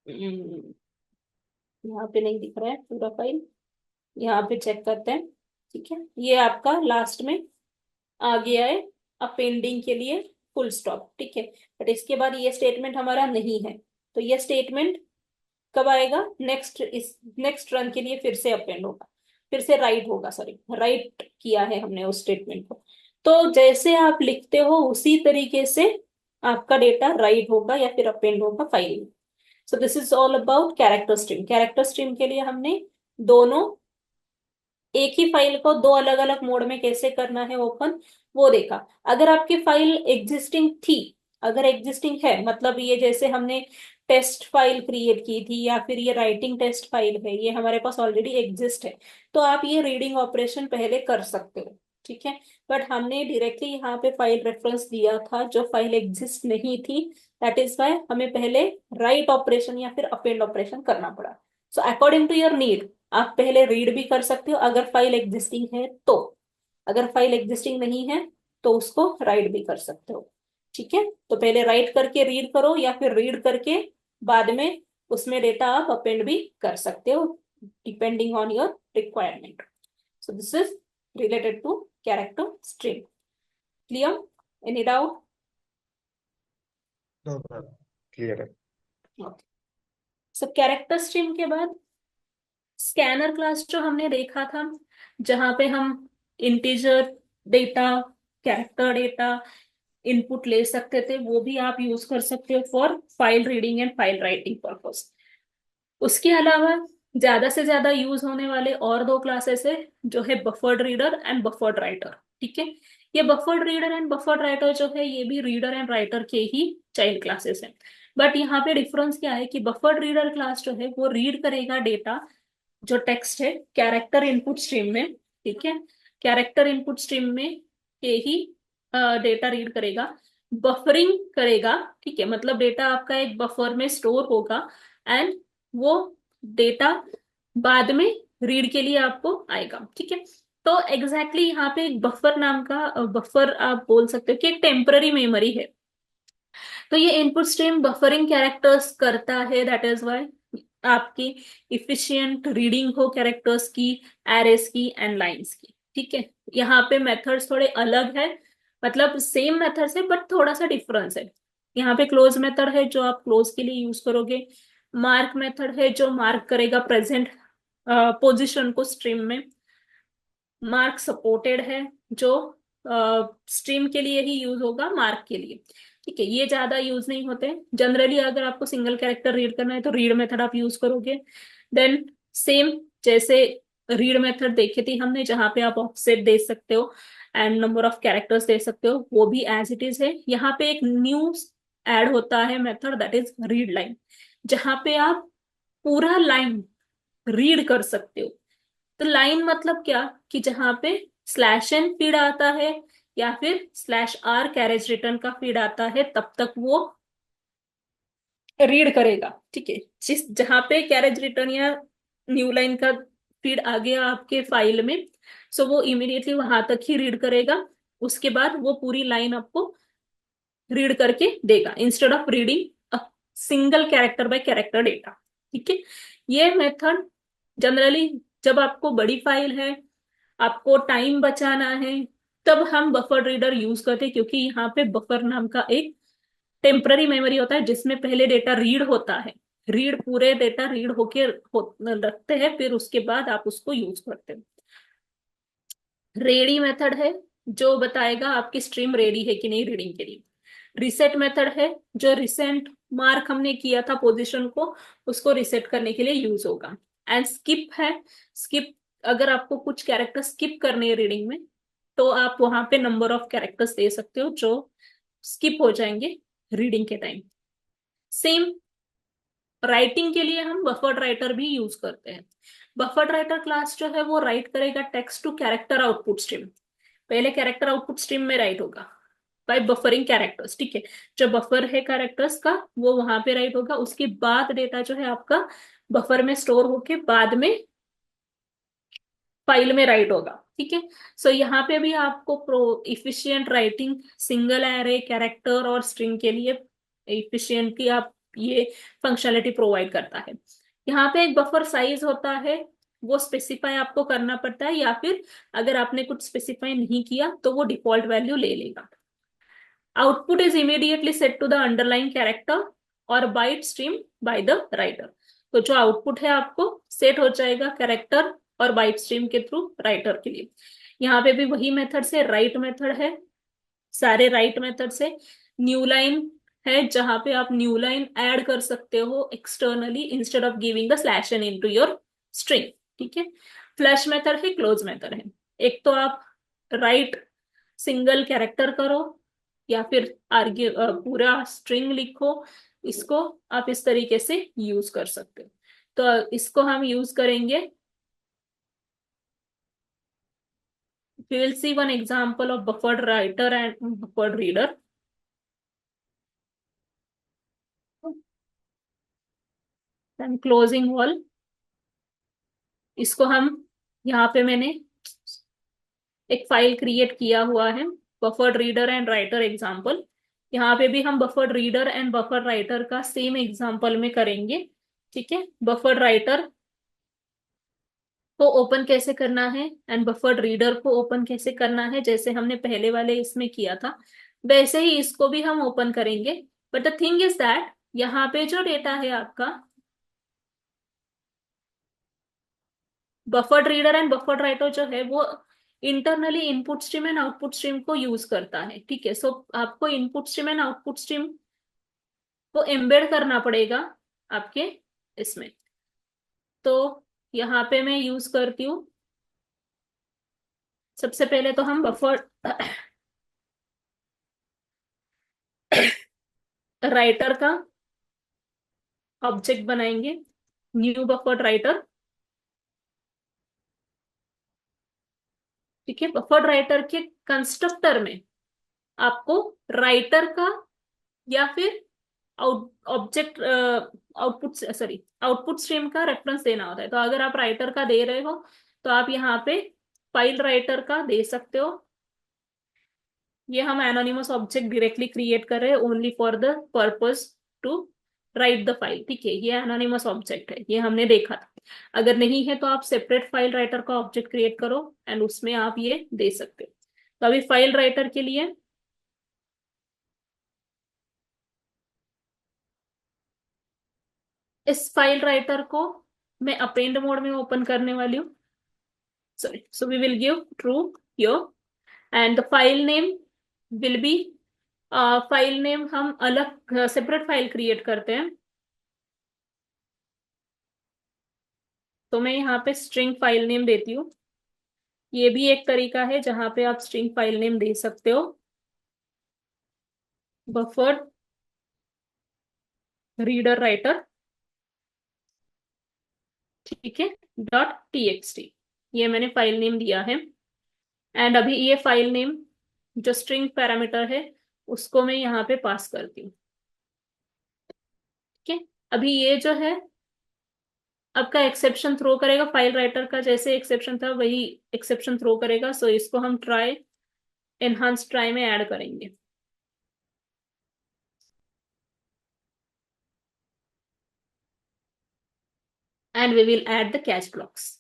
हम्म, यहाँ पे नहीं दिख रहा है पूरा फाइल। यहाँ पे चेक करते हैं, ठीक है। ये आपका लास्ट में आ गया है अपेंडिंग के लिए फुल स्टॉप, ठीक है। बट इसके बाद ये स्टेटमेंट हमारा नहीं है, तो ये स्टेटमेंट कब आएगा, नेक्स्ट रन के लिए फिर से अपेंड होगा, फिर से राइट होगा, सॉरी राइट किया है हमने उस स्टेटमेंट को। तो जैसे आप लिखते हो उसी तरीके से आपका डेटा राइट होगा या फिर अपेंड होगा फाइल में। सो this is all about character stream. Character stream के लिए हमने दोनों एक ही फाइल को दो अलग अलग मोड में कैसे करना है ओपन, वो देखा। अगर आपकी फाइल एग्जिस्टिंग थी, अगर एग्जिस्टिंग है मतलब ये जैसे हमने टेस्ट फाइल क्रिएट की थी, या फिर ये राइटिंग टेस्ट फाइल है, ये हमारे पास ऑलरेडी एग्जिस्ट है, तो आप ये रीडिंग ऑपरेशन पहले कर सकते हो, ठीक है। बट हमने डायरेक्टली यहाँ पे फाइल रेफरेंस दिया था जो फाइल एग्जिस्ट नहीं थी, दैट इज वाई हमें पहले राइट ऑपरेशन या फिर अपेंड ऑपरेशन करना पड़ा। So according to your need आप पहले रीड भी कर सकते हो अगर फाइल एग्जिस्टिंग है तो, अगर फाइल एग्जिस्टिंग नहीं है तो उसको राइट भी कर सकते हो, ठीक है। तो पहले राइट करके रीड करो, या फिर रीड करके बाद में उसमें डेटा आप अपेंड भी कर सकते हो, depending on your requirement. So this is related to character string. Clear? Any doubt? No ma'am, clear है। ओके। सो कैरेक्टर स्ट्रिंग के बाद स्कैनर क्लास जो हमने देखा था, जहां पे हम integer data, character data input ले सकते थे, वो भी आप यूज कर सकते हो for file reading and file writing purpose. उसके अलावा ज्यादा से ज्यादा यूज होने वाले और दो क्लासेस है, जो है buffered reader and buffered writer, ठीक है। ये buffered reader and buffered writer जो है, ये भी रीडर एंड राइटर के ही चाइल्ड क्लासेस हैं। बट यहाँ पे डिफरेंस क्या है कि बफर्ड रीडर क्लास जो है वो रीड करेगा डेटा, जो टेक्स्ट है कैरेक्टर इनपुट स्ट्रीम में, ठीक है। कैरेक्टर इनपुट स्ट्रीम में ये ही डेटा रीड करेगा, बफरिंग करेगा, ठीक है। मतलब डेटा आपका एक बफर में स्टोर होगा, एंड वो डेटा बाद में रीड के लिए आपको आएगा, ठीक है। तो एग्जैक्टली यहाँ पे एक बफर नाम का बफर आप बोल सकते हो कि एक टेम्पररी मेमोरी है। तो ये इनपुट स्ट्रीम बफरिंग कैरेक्टर्स करता है, दैट इज वाई आपकी इफिशियंट रीडिंग हो कैरेक्टर्स की, एरेस की एंड लाइंस की, ठीक है। यहाँ पे मेथड्स थोड़े अलग है, मतलब सेम मेथड्स है बट थोड़ा सा डिफरेंस है। यहाँ पे क्लोज मेथड है जो आप क्लोज के लिए यूज करोगे, मार्क मेथड है जो मार्क करेगा प्रेजेंट पोजीशन को स्ट्रीम में, मार्क सपोर्टेड है जो स्ट्रीम के लिए ही यूज होगा, मार्क के लिए, ठीक है। ये ज्यादा यूज नहीं होते जनरली। अगर आपको सिंगल कैरेक्टर रीड करना है तो रीड मेथड आप यूज करोगे। देन सेम जैसे रीड मेथड देखे थे हमने, जहां पे आप ऑफसेट दे सकते हो एंड नंबर ऑफ कैरेक्टर्स दे सकते हो, वो भी एज इट इज है। यहाँ पे एक न्यू ऐड होता है method, that is read line, जहां पे आप पूरा लाइन रीड कर सकते हो। तो लाइन मतलब क्या, कि जहां पे स्लैश एन फीड आता है या फिर स्लैश आर कैरेज रिटर्न का फीड आता है, तब तक वो रीड करेगा, ठीक है। जिस जहां पे कैरेज रिटर्न या न्यू लाइन का फीड आ गया आपके फाइल में, सो वो इमीडिएटली वहां तक ही रीड करेगा। उसके बाद वो पूरी लाइन आपको रीड करके देगा, instead of reading single character by character data, ठीक है। ये मेथड जनरली जब आपको बड़ी फाइल है, आपको टाइम बचाना है, तब हम बफर रीडर यूज करते हैं, क्योंकि यहाँ पे बफर नाम का एक टेम्पररी मेमोरी होता है जिसमें पहले डेटा रीड होता है, रीड पूरे डेटा रीड रखते हैं, फिर उसके बाद आप उसको यूज करते हो। रेडी मेथड है जो बताएगा आपकी स्ट्रीम रेडी है कि नहीं रीडिंग के लिए। रिसेट मेथड है, जो रिसेंट मार्क हमने किया था पोजीशन को, उसको रिसेट करने के लिए यूज होगा। एंड स्किप है, स्किप अगर आपको कुछ कैरेक्टर स्किप करने हैं रीडिंग में, तो आप वहां पे नंबर ऑफ कैरेक्टर्स दे सकते हो जो स्किप हो जाएंगे रीडिंग के टाइम। सेम राइटिंग के लिए हम बफर्ड राइटर भी यूज करते हैं। बफर्ड राइटर क्लास जो है वो राइट करेगा text to character output stream. पहले कैरेक्टर आउटपुट स्ट्रीम में राइट होगा बाय बफरिंग कैरेक्टर्स, ठीक है। जो बफर है कैरेक्टर्स का वो वहां पे राइट होगा, उसके बाद डेटा जो है आपका बफर में स्टोर होके बाद में फाइल में राइट होगा, ठीक है। सो यहाँ पे भी आपको pro efficient writing single array character और स्ट्रिंग के लिए इफिशियंट की आप ये फंक्शनलिटी प्रोवाइड करता है। यहाँ पे एक बफर साइज होता है, वो स्पेसिफाई आपको करना पड़ता है, या फिर अगर आपने कुछ स्पेसिफाई नहीं किया तो वो डिफॉल्ट वैल्यू ले लेगा। Output is immediately set to the underline character और byte stream by the writer. तो जो आउटपुट है आपको सेट हो जाएगा कैरेक्टर और बाइट स्ट्रीम के थ्रू राइटर के लिए। यहाँ पे भी वही मेथड से राइट मेथड है, सारे राइट मेथड से। न्यू लाइन है जहां पे आप न्यू लाइन ऐड कर सकते हो externally instead of giving the slash N into your string, ठीक है। फ्लैश मेथड है, क्लोज मेथड है। एक तो आप राइट सिंगल कैरेक्टर करो या फिर आर्ग्यू पूरा स्ट्रिंग लिखो, इसको आप इस तरीके से यूज कर सकते हो। तो इसको हम यूज करेंगे। We will see one example of buffered writer and buffered reader. Then closing wall, इसको हम यहाँ पे मैंने एक फाइल क्रिएट किया हुआ है, buffered reader and writer example. यहाँ पे भी हम buffered reader and buffered writer का सेम एग्जाम्पल में करेंगे, ठीक है। बफर्ड राइटर को ओपन कैसे करना है एंड बफर्ड रीडर को ओपन कैसे करना है, जैसे हमने पहले वाले इसमें किया था वैसे ही इसको भी हम ओपन करेंगे। But the thing is that यहाँ पे जो डेटा है आपका, buffered reader and buffered writer जो है वो internally input stream and output stream को यूज करता है, ठीक है। सो आपको input stream and output stream को एम्बेड करना पड़ेगा आपके इसमें। तो यहाँ पे मैं यूज करती हूँ, सबसे पहले तो हम बफर्ड राइटर का ऑब्जेक्ट बनाएंगे, न्यू बफर्ड राइटर, ठीक है। बफर्ड राइटर के कंस्ट्रक्टर में आपको राइटर का या फिर out object output sorry output stream का रेफरेंस देना होता है। तो अगर आप राइटर का दे रहे हो तो आप यहाँ पे फाइल राइटर का दे सकते हो। ये हम एनोनिमस ऑब्जेक्ट डायरेक्टली क्रिएट कर रहे हैं only for the purpose to write the file, ठीक है। ये एनोनिमस ऑब्जेक्ट है, ये हमने देखा था। अगर नहीं है तो आप सेपरेट फाइल राइटर का ऑब्जेक्ट क्रिएट करो एंड उसमें आप ये दे सकते हो। तो अभी फाइल राइटर के लिए इस फाइल राइटर को मैं अपेंड मोड में ओपन करने वाली हूँ। Sorry, so we will give true here and the file name will be file name हम अलग सेपरेट फाइल क्रिएट करते हैं। तो मैं यहाँ पे स्ट्रिंग फाइल नेम देती हूँ। ये भी एक तरीका है जहां पे आप स्ट्रिंग फाइल नेम दे सकते हो, बफर्ड रीडर राइटर, ठीक है, डॉट टीएक्सटी। ये मैंने फाइल नेम दिया है। एंड अभी ये फाइल नेम जो स्ट्रिंग पैरामीटर है उसको मैं यहाँ पे पास करती हूँ, ठीक है। अभी ये जो है आपका एक्सेप्शन थ्रो करेगा, फाइल राइटर का जैसे एक्सेप्शन था वही एक्सेप्शन थ्रो करेगा। सो इसको हम ट्राई एनहांस ट्राई में ऐड करेंगे। And we will add the catch blocks,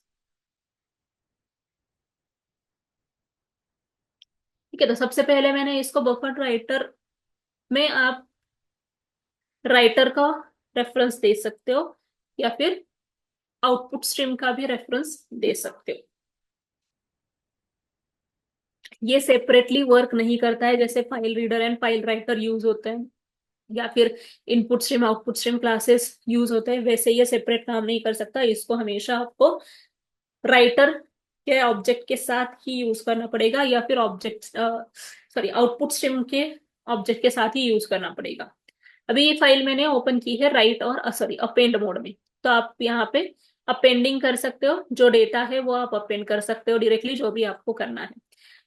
ठीक है। तो सबसे पहले मैंने इसको बफर राइटर में आप राइटर का रेफरेंस दे सकते हो या फिर आउटपुट स्ट्रीम का भी रेफरेंस दे सकते हो। ये सेपरेटली वर्क नहीं करता है जैसे file reader and file writer use होते हैं, या फिर input stream output stream classes use होते हैं, वैसे ये सेपरेट काम नहीं कर सकता। इसको हमेशा आपको राइटर के ऑब्जेक्ट के साथ ही यूज करना पड़ेगा, या फिर ऑब्जेक्ट सॉरी आउटपुट स्ट्रीम के ऑब्जेक्ट के साथ ही यूज करना पड़ेगा। अभी ये फाइल मैंने ओपन की है राइट और सॉरी अपेंड मोड में, तो आप यहाँ पे अपेंडिंग कर सकते हो, जो डेटा है वो आप अपेंड कर सकते हो डायरेक्टली, जो भी आपको करना है।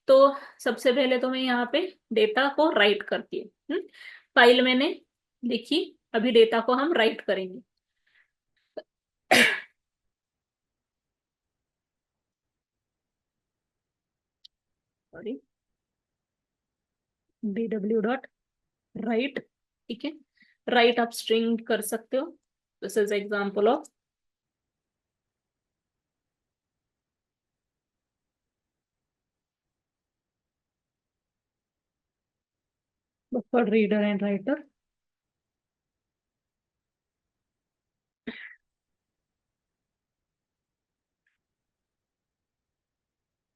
तो सबसे पहले तो मैं यहाँ पे डेटा को राइट करती हूँ। फाइल मैंने लिखी, अभी डेटा को हम राइट करेंगे। सॉरी, dw.write, ठीक है। राइट आप स्ट्रिंग कर सकते हो, this is example of buffer reader and writer,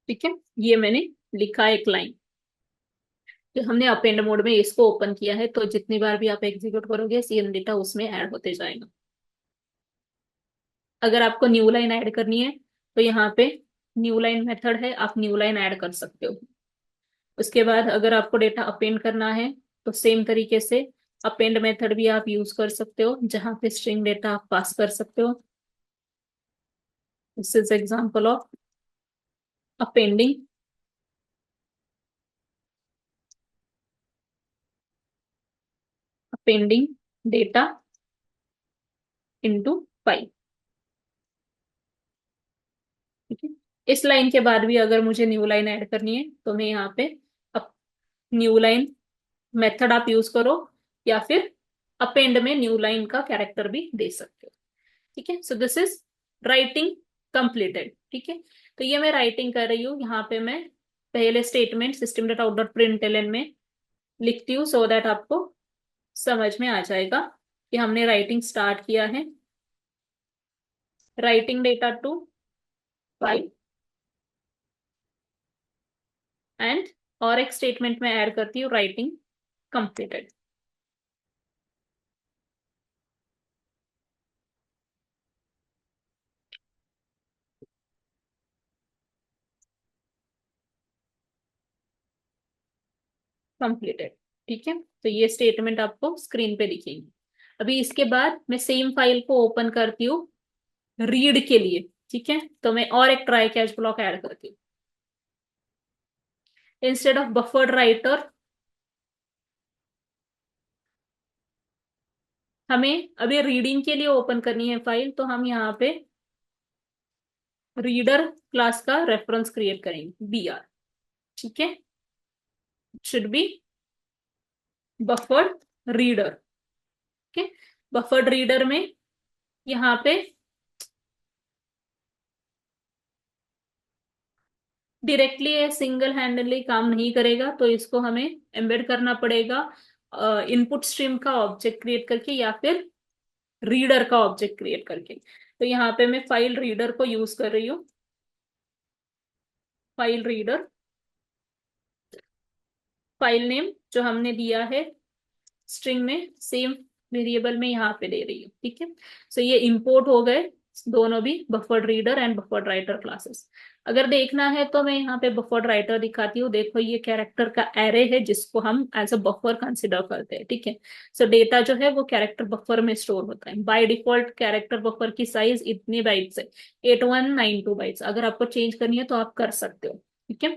ठीक है। ये मैंने लिखा एक लाइन, जो हमने अपेंड मोड में इसको ओपन किया है, तो जितनी बार भी आप एग्जीक्यूट करोगे सीएन डेटा उसमें ऐड होते जाएगा। अगर आपको न्यू लाइन ऐड करनी है तो यहाँ पे न्यू लाइन मेथड है, आप न्यू लाइन ऐड कर सकते हो। उसके बाद अगर आपको डेटा अपेंड करना है तो सेम तरीके से अपेंड मेथड भी आप यूज कर सकते हो, जहां पे स्ट्रिंग डेटा आप पास कर सकते हो। This is example of appending, appending data into file, ठीक है। इस लाइन के बाद भी अगर मुझे न्यू लाइन ऐड करनी है तो मैं यहाँ पे न्यू लाइन मेथड आप यूज करो, या फिर अपेंड में न्यू लाइन का कैरेक्टर भी दे सकते हो, ठीक है। So this is writing completed, ठीक है। तो ये मैं राइटिंग कर रही हूँ, यहाँ पे मैं पहले statement system dot out dot println में लिखती हूँ, सो दैट आपको समझ में आ जाएगा कि हमने राइटिंग स्टार्ट किया है। Writing data to file and, और एक स्टेटमेंट में ऐड करती हूँ राइटिंग कंप्लीटेड, कंप्लीटेड, ठीक है। तो ये स्टेटमेंट आपको स्क्रीन पे दिखेगी। अभी इसके बाद मैं सेम फाइल को ओपन करती हूँ रीड के लिए, ठीक है। तो मैं और एक ट्राई कैच ब्लॉक ऐड करती हूँ। इंस्टेड ऑफ बफर्ड राइटर, हमें अभी रीडिंग के लिए ओपन करनी है फाइल, तो हम यहाँ पे रीडर क्लास का रेफरेंस क्रिएट करेंगे, BR, ठीक है। शुड बी बफर्ड रीडर, ठीक है। बफर्ड रीडर में यहाँ पे डायरेक्टली सिंगल हैंडली काम नहीं करेगा, तो इसको हमें एम्बेड करना पड़ेगा इनपुट स्ट्रीम का ऑब्जेक्ट क्रिएट करके, या फिर रीडर का ऑब्जेक्ट क्रिएट करके। तो यहाँ पे मैं फाइल रीडर को यूज कर रही हूँ। फाइल रीडर, फाइल नेम जो हमने दिया है स्ट्रिंग में, सेम वेरिएबल में यहाँ पे दे रही हूँ, ठीक है। सो ये इंपोर्ट हो गए दोनों भी, buffered reader and buffered writer classes. अगर देखना है तो मैं यहाँ पे बफर्ड राइटर दिखाती हूँ। देखो ये कैरेक्टर का एरे है जिसको हम एज अ बफर कंसिडर करते हैं, ठीक है। सो डेटा जो है वो कैरेक्टर बफर में स्टोर होता है। बाय डिफॉल्ट कैरेक्टर बफर की साइज इतनी बाइट्स है, 8192 बाइट्स। अगर आपको चेंज करनी है तो आप कर सकते हो, ठीक है।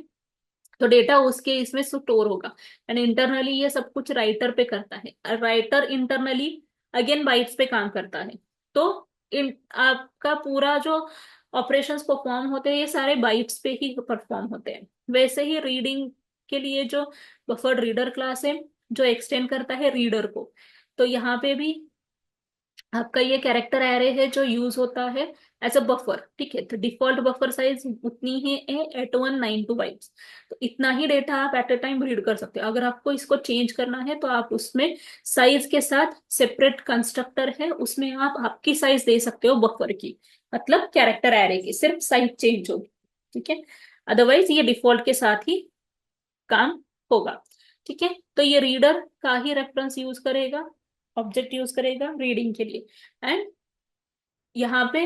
तो डेटा उसके इसमें स्टोर होगा, एंड इंटरनली ये सब कुछ राइटर पे करता है। राइटर इंटरनली अगेन बाइट्स पे काम करता है। तो इन आपका पूरा जो ऑपरेशंस परफॉर्म होते हैं ये सारे बाइट्स पे ही परफॉर्म होते हैं। वैसे ही रीडिंग के लिए जो बफर्ड रीडर क्लास है, जो एक्सटेंड करता है रीडर को, तो यहाँ पे भी आपका ये कैरेक्टर एरे है जो यूज होता है एज अ बफर, ठीक है। तो डिफॉल्ट बफर साइज उतनी ही है 8192 बाइट्स। तो इतना ही डेटा आप एट अ टाइम रीड कर सकते हो। अगर आपको इसको चेंज करना है तो आप उसमें साइज के साथ सेपरेट कंस्ट्रक्टर है, उसमें आप आपकी साइज दे सकते हो बफर की, मतलब कैरेक्टर एरे की सिर्फ साइज चेंज होगी, ठीक है। अदरवाइज ये डिफॉल्ट के साथ ही काम होगा। ठीक है, तो ये रीडर का ही रेफरेंस यूज करेगा, ऑब्जेक्ट यूज करेगा रीडिंग के लिए। एंड यहाँ पे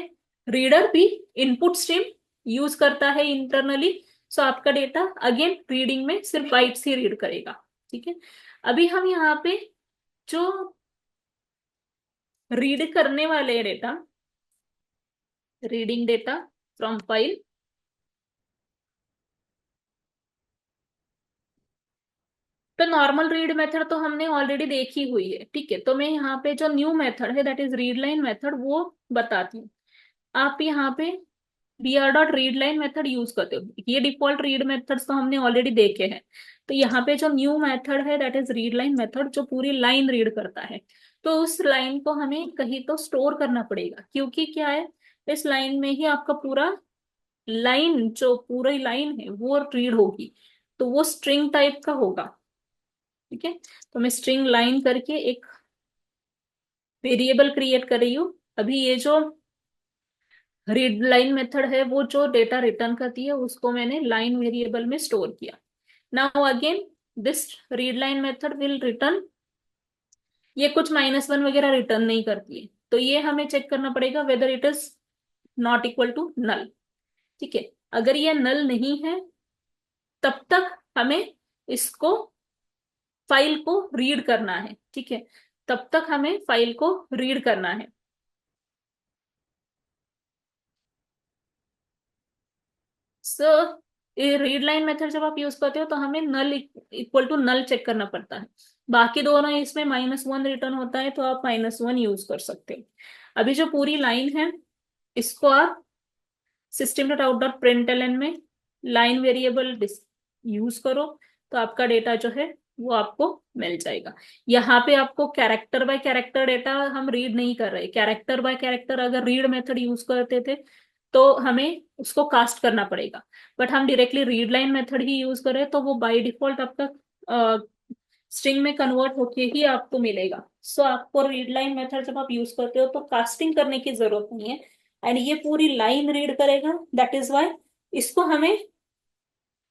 रीडर भी इनपुट स्ट्रीम यूज करता है इंटरनली। सो आपका डेटा अगेन रीडिंग में सिर्फ बाइट्स ही रीड करेगा। ठीक है, अभी हम यहाँ पे जो रीड करने वाले data, reading data from file, तो नॉर्मल रीड मेथड तो हमने ऑलरेडी देखी हुई है। ठीक है, तो मैं यहाँ पे जो न्यू मेथड है that is read line method वो बताती हूँ। आप यहाँ पे br dot read line method use करते हो, ये डिफॉल्ट रीड मेथड्स तो हमने ऑलरेडी देखे हैं। तो यहाँ पे जो न्यू मेथड है that is read line method, जो पूरी लाइन रीड करता है। तो उस लाइन को हमें कहीं तो स्टोर करना पड़ेगा, क्योंकि क्या है, इस लाइन में ही आपका पूरा लाइन, जो पूरी लाइन है वो रीड होगी। तो वो स्ट्रिंग टाइप का होगा। ठीक है, तो मैं स्ट्रिंग लाइन करके एक वेरिएबल क्रिएट कर रही हूँ। अभी ये जो रीड लाइन मेथड है वो जो डेटा रिटर्न करती है उसको मैंने लाइन वेरिएबल में स्टोर किया। Now again this read line method will return, ये कुछ -1 वगैरह रिटर्न नहीं करती है, तो ये हमें चेक करना पड़ेगा whether it is not equal to null. ठीक है, अगर ये नल नहीं है तब तक हमें इसको, फाइल को रीड करना है। ठीक है, तब तक हमें फाइल को रीड करना है। सो रीड लाइन मेथड जब आप यूज करते हो तो हमें नल इक्वल टू नल चेक करना पड़ता है। बाकी दोनों इसमें -1 रिटर्न होता है तो आप -1 यूज कर सकते हो। अभी जो पूरी लाइन है इसको आप system dot out dot println में लाइन वेरिएबल यूज करो, तो आपका डेटा जो है वो आपको मिल जाएगा। यहाँ पे आपको कैरेक्टर बाय कैरेक्टर डेटा हम रीड नहीं कर रहे। कैरेक्टर बाय कैरेक्टर अगर रीड मेथड यूज करते थे तो हमें उसको कास्ट करना पड़ेगा, बट हम डायरेक्टली रीड लाइन मेथड ही यूज करें तो वो बाय डिफॉल्ट आपका स्ट्रिंग में कन्वर्ट होके ही आपको मिलेगा। सो आपको रीड लाइन मेथड जब आप यूज करते हो तो कास्टिंग करने की जरूरत नहीं है, एंड ये पूरी लाइन रीड करेगा। दैट इज वाई इसको हमें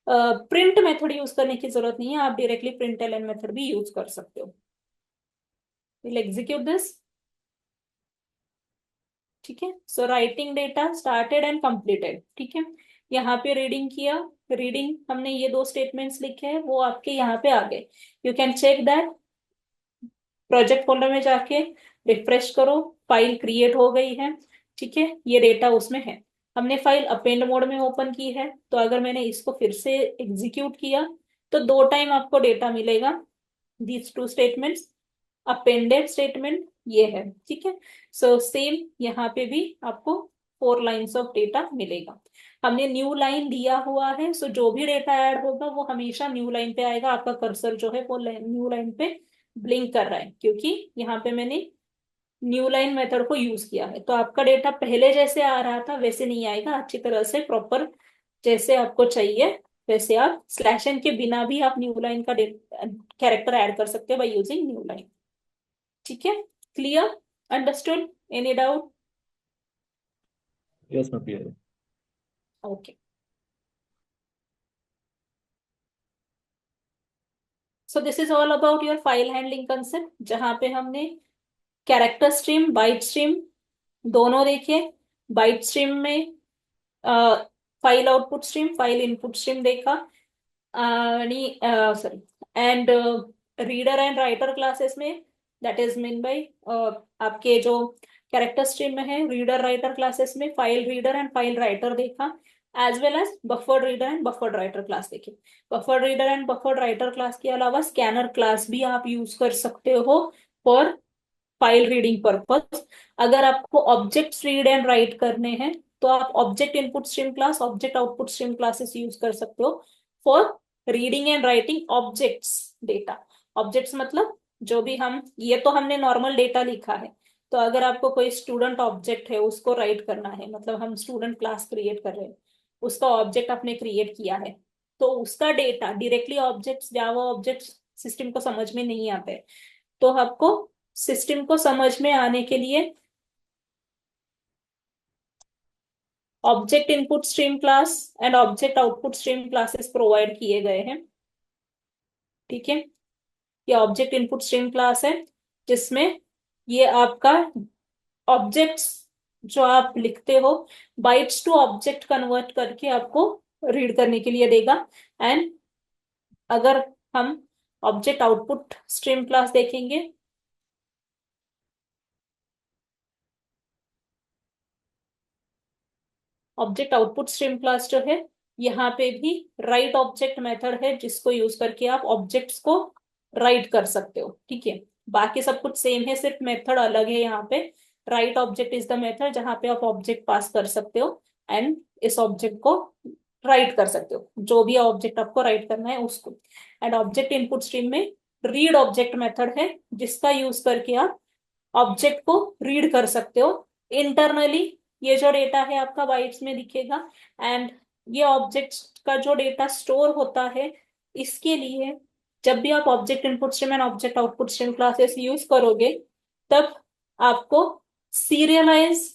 प्रिंट मेथड यूज करने की जरूरत नहीं है, आप डायरेक्टली प्रिंट एलन मेथड भी यूज कर सकते हो। Will execute this. ठीक है, so writing data started and completed. ठीक है, यहाँ पे रीडिंग किया, रीडिंग हमने ये दो स्टेटमेंट्स लिखे हैं वो आपके यहाँ पे आ गए। You can check that, project folder में जाके रिफ्रेश करो, फाइल क्रिएट हो गई है। ठीक है, ये डेटा उसमें है। हमने फाइल अपेंड मोड में ओपन की है, तो अगर मैंने इसको फिर से एग्जीक्यूट किया तो दो टाइम आपको डेटा मिलेगा। These two statements, appended statement ये है। ठीक है, सो सेम यहाँ पे भी आपको 4 लाइन्स ऑफ डेटा मिलेगा। हमने न्यू लाइन दिया हुआ है, सो जो भी डेटा ऐड होगा वो हमेशा न्यू लाइन पे आएगा। आपका कर्सर जो है वो न्यू लाइन पे ब्लिंक कर रहा है, क्योंकि यहाँ पे मैंने न्यू लाइन मेथड को यूज किया है। तो आपका डेटा पहले जैसे आ रहा था वैसे नहीं आएगा, अच्छी तरह से प्रॉपर जैसे आपको चाहिए वैसे आप स्लैश एन के बिना भी आप न्यू लाइन का कैरेक्टर ऐड कर सकते हो बाय यूजिंग न्यू लाइन। ठीक है, clear, understood, any doubt? Yes मैं क्लियर है। Okay, so this is all about your file handling concept, जहां पे हमने कैरेक्टर स्ट्रीम, बाइट स्ट्रीम दोनों देखे। बाइट स्ट्रीम में file output stream, file input stream देखा, आणि sorry, and reader and writer classes में दैट इज मीन बाय आपके जो कैरेक्टर स्ट्रीम में है रीडर राइटर क्लासेस में file reader and file writer देखा, as well as buffered reader and buffered writer class देखे। Buffered reader and buffered writer class के अलावा स्कैनर क्लास भी आप यूज कर सकते हो फॉर फाइल रीडिंग पर्पस। अगर आपको ऑब्जेक्ट्स रीड एंड राइट करने हैं तो आप object input stream class, object output stream classes use कर सकते हो for reading and writing objects data. Objects मतलब जो भी हम, ये तो हमने नॉर्मल डेटा लिखा है, तो अगर आपको कोई स्टूडेंट ऑब्जेक्ट है उसको राइट करना है, मतलब हम स्टूडेंट क्लास क्रिएट कर रहे हैं, उसका ऑब्जेक्ट आपने क्रिएट किया है, तो उसका डेटा डायरेक्टली ऑब्जेक्ट्स, जावा ऑब्जेक्ट्स सिस्टम को समझ में नहीं आते। तो आपको सिस्टम को समझ में आने के लिए object input stream class and object output stream classes provide किए गए हैं। ठीक है। ये ऑब्जेक्ट इनपुट स्ट्रीम क्लास है, जिसमें ये आपका ऑब्जेक्ट्स जो आप लिखते हो बाइट्स टू ऑब्जेक्ट कन्वर्ट करके आपको रीड करने के लिए देगा। एंड अगर हम ऑब्जेक्ट आउटपुट स्ट्रीम क्लास देखेंगे, ऑब्जेक्ट आउटपुट स्ट्रीम क्लास जो है, यहाँ पे भी राइट ऑब्जेक्ट मेथड है, जिसको यूज करके आप ऑब्जेक्ट्स को राइट कर सकते हो। ठीक है, बाकी सब कुछ सेम है, सिर्फ मेथड अलग है। यहाँ पे right object is the method जहाँ पे आप ऑब्जेक्ट पास कर सकते हो एंड इस ऑब्जेक्ट को राइट कर सकते हो, जो भी ऑब्जेक्ट आपको राइट करना है उसको। एंड ऑब्जेक्ट इनपुट स्ट्रीम में रीड ऑब्जेक्ट मेथड है, जिसका यूज करके आप ऑब्जेक्ट को रीड कर सकते हो इंटरनली। ये जो डेटा है आपका बाइट्स में दिखेगा। एंड ये ऑब्जेक्ट का जो डेटा स्टोर होता है, इसके लिए जब भी आप object input stream and object output stream classes use करोगे, तब आपको सीरियलाइज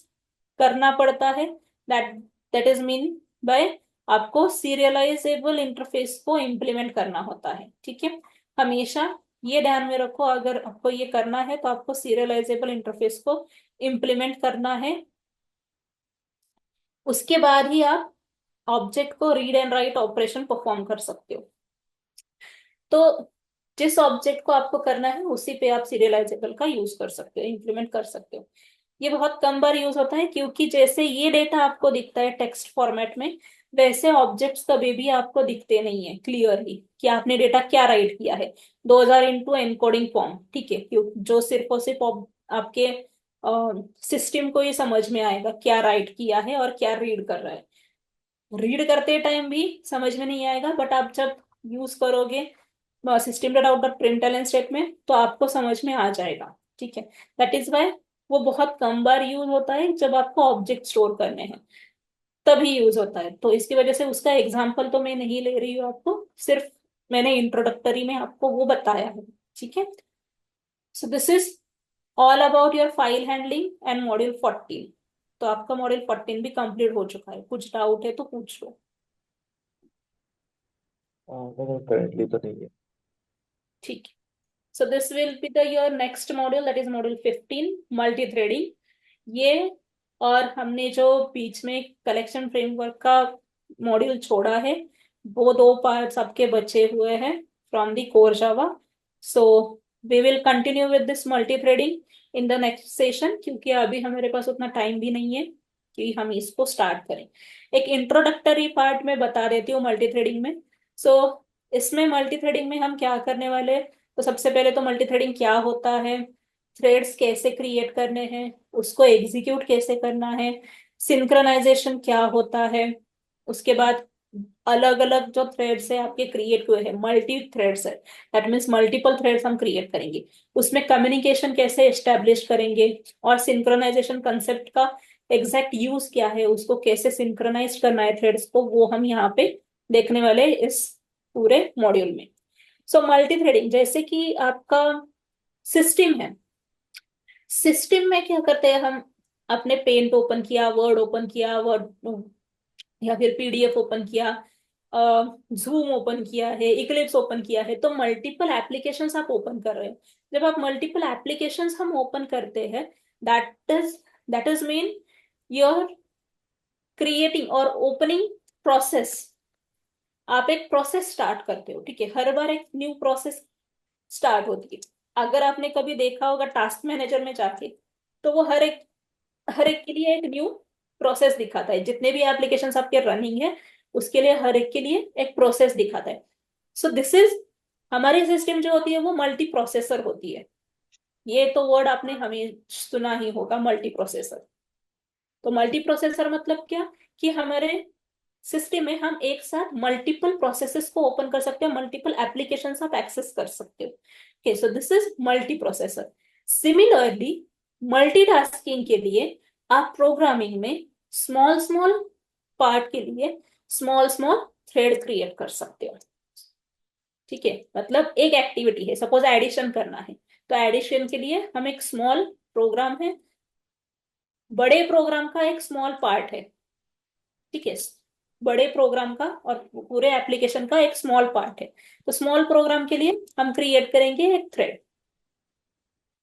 करना पड़ता है। That that is mean by आपको सीरियलाइजेबल इंटरफेस को इम्प्लीमेंट करना होता है। ठीक है, हमेशा ये ध्यान में रखो, अगर आपको ये करना है तो आपको सीरियलाइजेबल इंटरफेस को इम्प्लीमेंट करना है। उसके बाद ही आप ऑब्जेक्ट को read and write operation perform कर सकते हो। तो जिस ऑब्जेक्ट को आपको करना है उसी पे आप सीरियलाइजेबल का यूज कर सकते हो, इंप्लीमेंट कर सकते हो। ये बहुत कम बार यूज होता है, क्योंकि जैसे ये डेटा आपको दिखता है टेक्स्ट फॉर्मेट में, वैसे ऑब्जेक्ट्स कभी भी आपको दिखते नहीं है क्लियरली कि आपने डेटा क्या राइट किया है। 2000 इंटू एनकोडिंग फॉर्म, ठीक है, जो सिर्फ और सिर्फ आपके सिस्टम को ही समझ में आएगा क्या राइट किया है और क्या रीड कर रहा है। रीड करते टाइम भी समझ में नहीं आएगा, बट आप जब यूज करोगे system dot out dot println statement, तो आपको समझ में आ जाएगा। ठीक है, दैट इज वाई वो बहुत कम बार यूज होता है, जब आपको ऑब्जेक्ट स्टोर करने हैं तभी यूज होता है। तो इसकी वजह से उसका एग्जाम्पल तो मैं नहीं ले रही हूँ आपको, सिर्फ मैंने इंट्रोडक्टरी में आपको वो बताया है। ठीक है, so this is all about your file handling and module 14। तो आपका मॉड्यूल 14 भी कंप्लीट हो चुका है, कुछ डाउट है तो पूछ लो। नहीं करेंटली तो नहीं है। ठीक है, so this will be the your next module, that is module 15, multi threading। ये और हमने जो बीच में कलेक्शन फ्रेमवर्क का मॉड्यूल छोड़ा है, वो दो पार्ट्स आपके बचे हुए हैं from the core Java. So we will continue with this multi threading in the next session, क्योंकि अभी हमारे पास उतना टाइम भी नहीं है कि हम इसको स्टार्ट करें। एक इंट्रोडक्टरी पार्ट में बता देती हूँ मल्टी थ्रेडिंग में। सो इसमें मल्टी थ्रेडिंग में हम क्या करने वाले हैं, तो सबसे पहले तो मल्टी थ्रेडिंग क्या होता है, थ्रेड्स कैसे क्रिएट करने हैं, उसको एग्जीक्यूट कैसे करना है, सिंक्रोनाइजेशन क्या होता है। उसके बाद अलग अलग जो थ्रेड्स है आपके क्रिएट हुए हैं, मल्टी थ्रेड्स है, दैट मीन्स मल्टीपल थ्रेड्स हम क्रिएट करेंगे, उसमें कम्युनिकेशन कैसे एस्टेब्लिश करेंगे, और सिंक्रोनाइजेशन कंसेप्ट का एग्जैक्ट यूज क्या है, उसको कैसे सिंक्रोनाइज करना है थ्रेड्स को, वो हम यहाँ पे देखने वाले हैं इस पूरे मॉड्यूल में। सो मल्टी थ्रेडिंग जैसे कि आपका सिस्टम है, सिस्टम में क्या करते हैं हम, अपने पेंट ओपन किया, वर्ड ओपन किया, वर्ड या फिर पीडीएफ ओपन किया, जूम ओपन किया है, इक्लिप्स ओपन किया है, तो मल्टीपल एप्लीकेशंस आप ओपन कर रहे हो। जब आप मल्टीपल एप्लीकेशंस हम ओपन करते हैं, that is that is mean your creating और ओपनिंग प्रोसेस। आप एक प्रोसेस स्टार्ट करते हो, ठीक है, हर बार एक न्यू प्रोसेस स्टार्ट होती है। अगर आपने कभी देखा होगा टास्क मैनेजर में जाके, तो वो हर एक के लिए एक न्यू प्रोसेस दिखाता है, जितने भी एप्लीकेशंस आपके रनिंग है उसके लिए हर एक के लिए एक प्रोसेस दिखाता है। सो दिस इज हमारी सिस्टम जो होती है वो मल्टी प्रोसेसर होती है। ये तो वर्ड आपने हमें सुना ही होगा, मल्टी प्रोसेसर। तो मल्टी प्रोसेसर मतलब क्या, कि हमारे सिस्टम में हम एक साथ मल्टीपल प्रोसेसेस को ओपन कर सकते हैं, मल्टीपल एप्लीकेशंस आप एक्सेस कर सकते हो। Okay, so this is multi processor. Similarly multitasking के लिए आप प्रोग्रामिंग में स्मॉल स्मॉल पार्ट के लिए स्मॉल स्मॉल थ्रेड क्रिएट कर सकते हो। ठीक है, मतलब एक एक्टिविटी है, सपोज एडिशन करना है, तो एडिशन के लिए हम एक स्मॉल प्रोग्राम है, बड़े प्रोग्राम का एक स्मॉल पार्ट है। ठीक है, बड़े प्रोग्राम का और पूरे एप्लीकेशन का एक स्मॉल पार्ट है। तो स्मॉल प्रोग्राम के लिए हम क्रिएट करेंगे एक थ्रेड।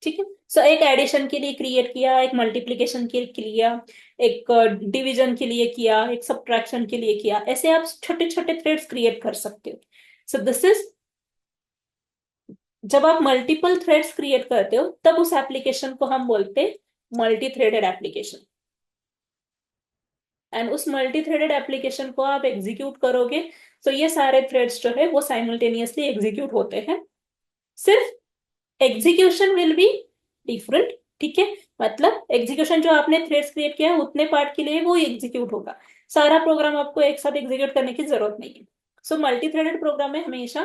ठीक है। सो एक एडिशन के लिए क्रिएट किया, एक मल्टीप्लिकेशन के लिए किया, एक डिवीजन के लिए किया, एक सब्ट्रैक्शन के लिए किया, ऐसे आप छोटे छोटे थ्रेड्स क्रिएट कर सकते हो। सो दिस इज, जब आप मल्टीपल थ्रेड्स क्रिएट करते हो तब उस एप्लीकेशन को हम बोलते हैं मल्टी थ्रेडेड एप्लीकेशन। एंड उस मल्टी थ्रेडेड एप्लीकेशन को आप एग्जीक्यूट करोगे, तो ये सारे थ्रेड्स जो है वो साइमल्टेनियसली एग्जीक्यूट होते हैं। सिर्फ एग्जीक्यूशन विल बी डिफरेंट। ठीक है। मतलब एग्जीक्यूशन जो आपने थ्रेड्स क्रिएट किया है उतने पार्ट के लिए वो एग्जीक्यूट होगा, सारा प्रोग्राम आपको एक साथ एग्जीक्यूट करने की जरूरत नहीं है। सो मल्टी थ्रेडेड प्रोग्राम में हमेशा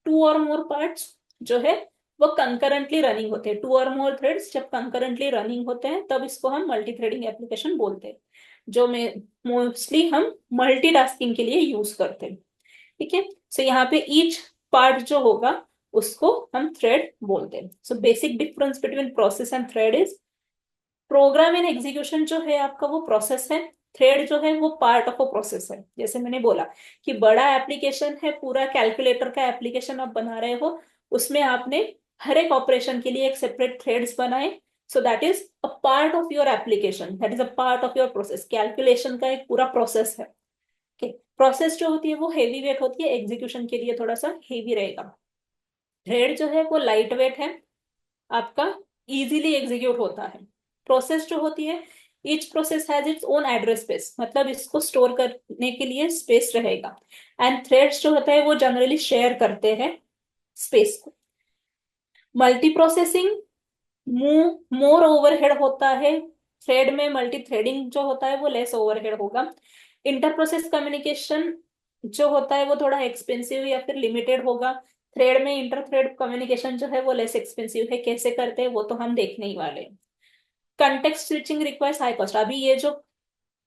टू और मोर पार्ट्स जो है वो कंकरेंटली रनिंग होते हैं। टू और मोर थ्रेड्स जब कंकरेंटली रनिंग होते हैं तब इसको हम मल्टी थ्रेडिंग एप्लीकेशन बोलते हैं, जो में मोस्टली हम मल्टीटास्किंग के लिए यूज करते हैं। ठीक है। सो यहाँ पे ईच पार्ट जो होगा उसको हम थ्रेड बोलते हैं। So basic difference between process and thread is, program in execution जो है आपका वो प्रोसेस है, थ्रेड जो है वो पार्ट ऑफ अ प्रोसेस है। जैसे मैंने बोला कि बड़ा एप्लीकेशन है, पूरा कैलकुलेटर का एप्लीकेशन आप बना रहे हो, उसमें आपने हर एक ऑपरेशन के लिए एक सेपरेट थ्रेड्स बनाए। So that is a part of your application, that is a part of your process. Calculation का एक पूरा प्रोसेस है। प्रोसेस जो होती है वो हेवी वेट होती है, एग्जीक्यूशन के लिए थोड़ा सा हेवी रहेगा। थ्रेड जो है वो लाइट वेट है, आपका इजीली एग्जीक्यूट होता है। प्रोसेस जो होती है, each process has its own address space, मतलब इसको स्टोर करने के लिए स्पेस रहेगा। एंड थ्रेड्स जो होता है वो जनरली शेयर करते हैं स्पेस को। मल्टी प्रोसेसिंग मोर ओवरहेड होता है, थ्रेड में मल्टी थ्रेडिंग जो होता है वो लेस ओवरहेड होगा। इंटर प्रोसेस कम्युनिकेशन जो होता है वो थोड़ा एक्सपेंसिव या फिर लिमिटेड होगा। थ्रेड में इंटर थ्रेड कम्युनिकेशन जो है वो लेस एक्सपेंसिव है, कैसे करते हैं वो तो हम देखने ही वाले हैं। Context switching requires high cost. अभी ये जो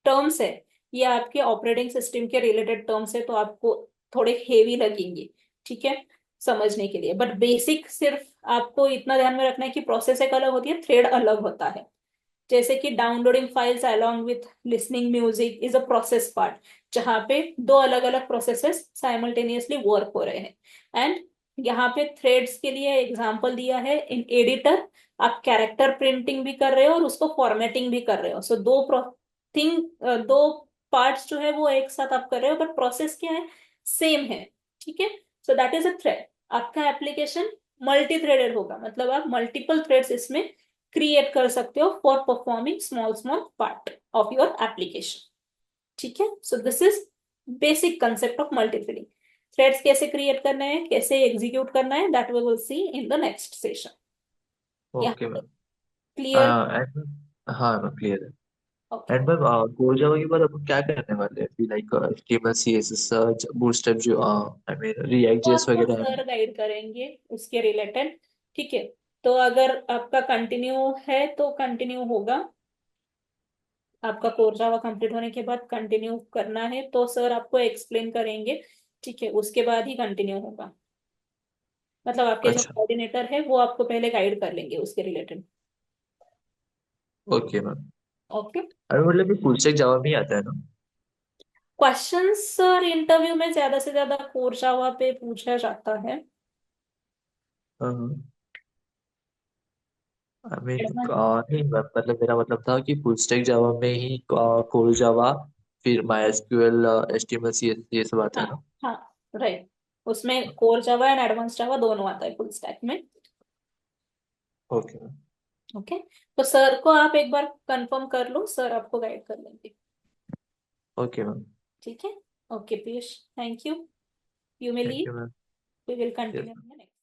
टर्म्स है ये आपके ऑपरेटिंग सिस्टम के रिलेटेड टर्म्स है, तो आपको थोड़े हेवी लगेंगे। ठीक है, समझने के लिए। बट बेसिक सिर्फ आपको इतना ध्यान में रखना है कि प्रोसेस एक अलग होती है, थ्रेड अलग होता है। जैसे कि downloading files along with listening music is a process part, जहाँ पे दो अलग अलग प्रोसेसेस साइमल्टेनियसली वर्क हो रहे हैं। एंड यहाँ पे थ्रेड्स के लिए एग्जांपल दिया है इन एडिटर, आप कैरेक्टर प्रिंटिंग भी कर रहे हो और उसको फॉर्मेटिंग भी कर रहे हो। सो दो पार्ट्स जो है वो एक साथ आप कर रहे हो, बट प्रोसेस क्या है, सेम है। ठीक है। So that is a thread. आपका एप्लीकेशन मल्टी थ्रेडेड होगा, मतलब आप मल्टीपल थ्रेड्स इसमें क्रिएट कर सकते हो for performing small small part of your application. ठीक है। So this is basic concept of multi threading. Threads कैसे क्रिएट करना है, कैसे एग्जीक्यूट करना है, that we will see in the next session. यहाँ ओके पे मैम। क्लियर? एंड हाँ मैम क्लियर है। Okay. And ma'am core Java के बाद अपन क्या करने वाले हैं फिर, लाइक HTML CSS बूटस्ट्रैप जो आई मीन रिएक्ट वो जेएस आपको वगैरह है। सर गाइड करेंगे उसके रिलेटेड। ठीक है। तो अगर आपका कंटिन्यू है तो कंटिन्यू होगा, आपका कोर जावा कंप्लीट होने के बाद कंटिन्यू करना है तो सर आपको एक्सप्लेन करेंगे। ठीक है, उसके बाद ही कंटिन्यू होगा। मतलब आपके जो अच्छा। कोऑर्डिनेटर है वो आपको पहले गाइड कर लेंगे उसके रिलेटेड। Okay ma'am. ओके। अरे मतलब फुल स्टैक जावा में ही आता है ना? क्वेश्चंस सर इंटरव्यू में ज्यादा से ज्यादा कोर जावा पे पूछा जाता है। हाँ। I mean advance. नहीं मतलब मेरा मतलब था कि फुल स्टैक जावा में ही कोर जावा, फिर माई एसक्यूएल, HTML CSS ये सब आता हाँ। है ना? हाँ, राइट। उसमें कोर जावा एंड एडवांस जावा दोनों आता है फुल स्टैक में। Okay ma'am. ओके। तो सर को आप एक बार कंफर्म कर लो, सर आपको गाइड कर लेंगे। Okay ma'am. ठीक है। Okay Piyush, thank you. You may thank leave, you ma'am. We will yes. Continue in the next.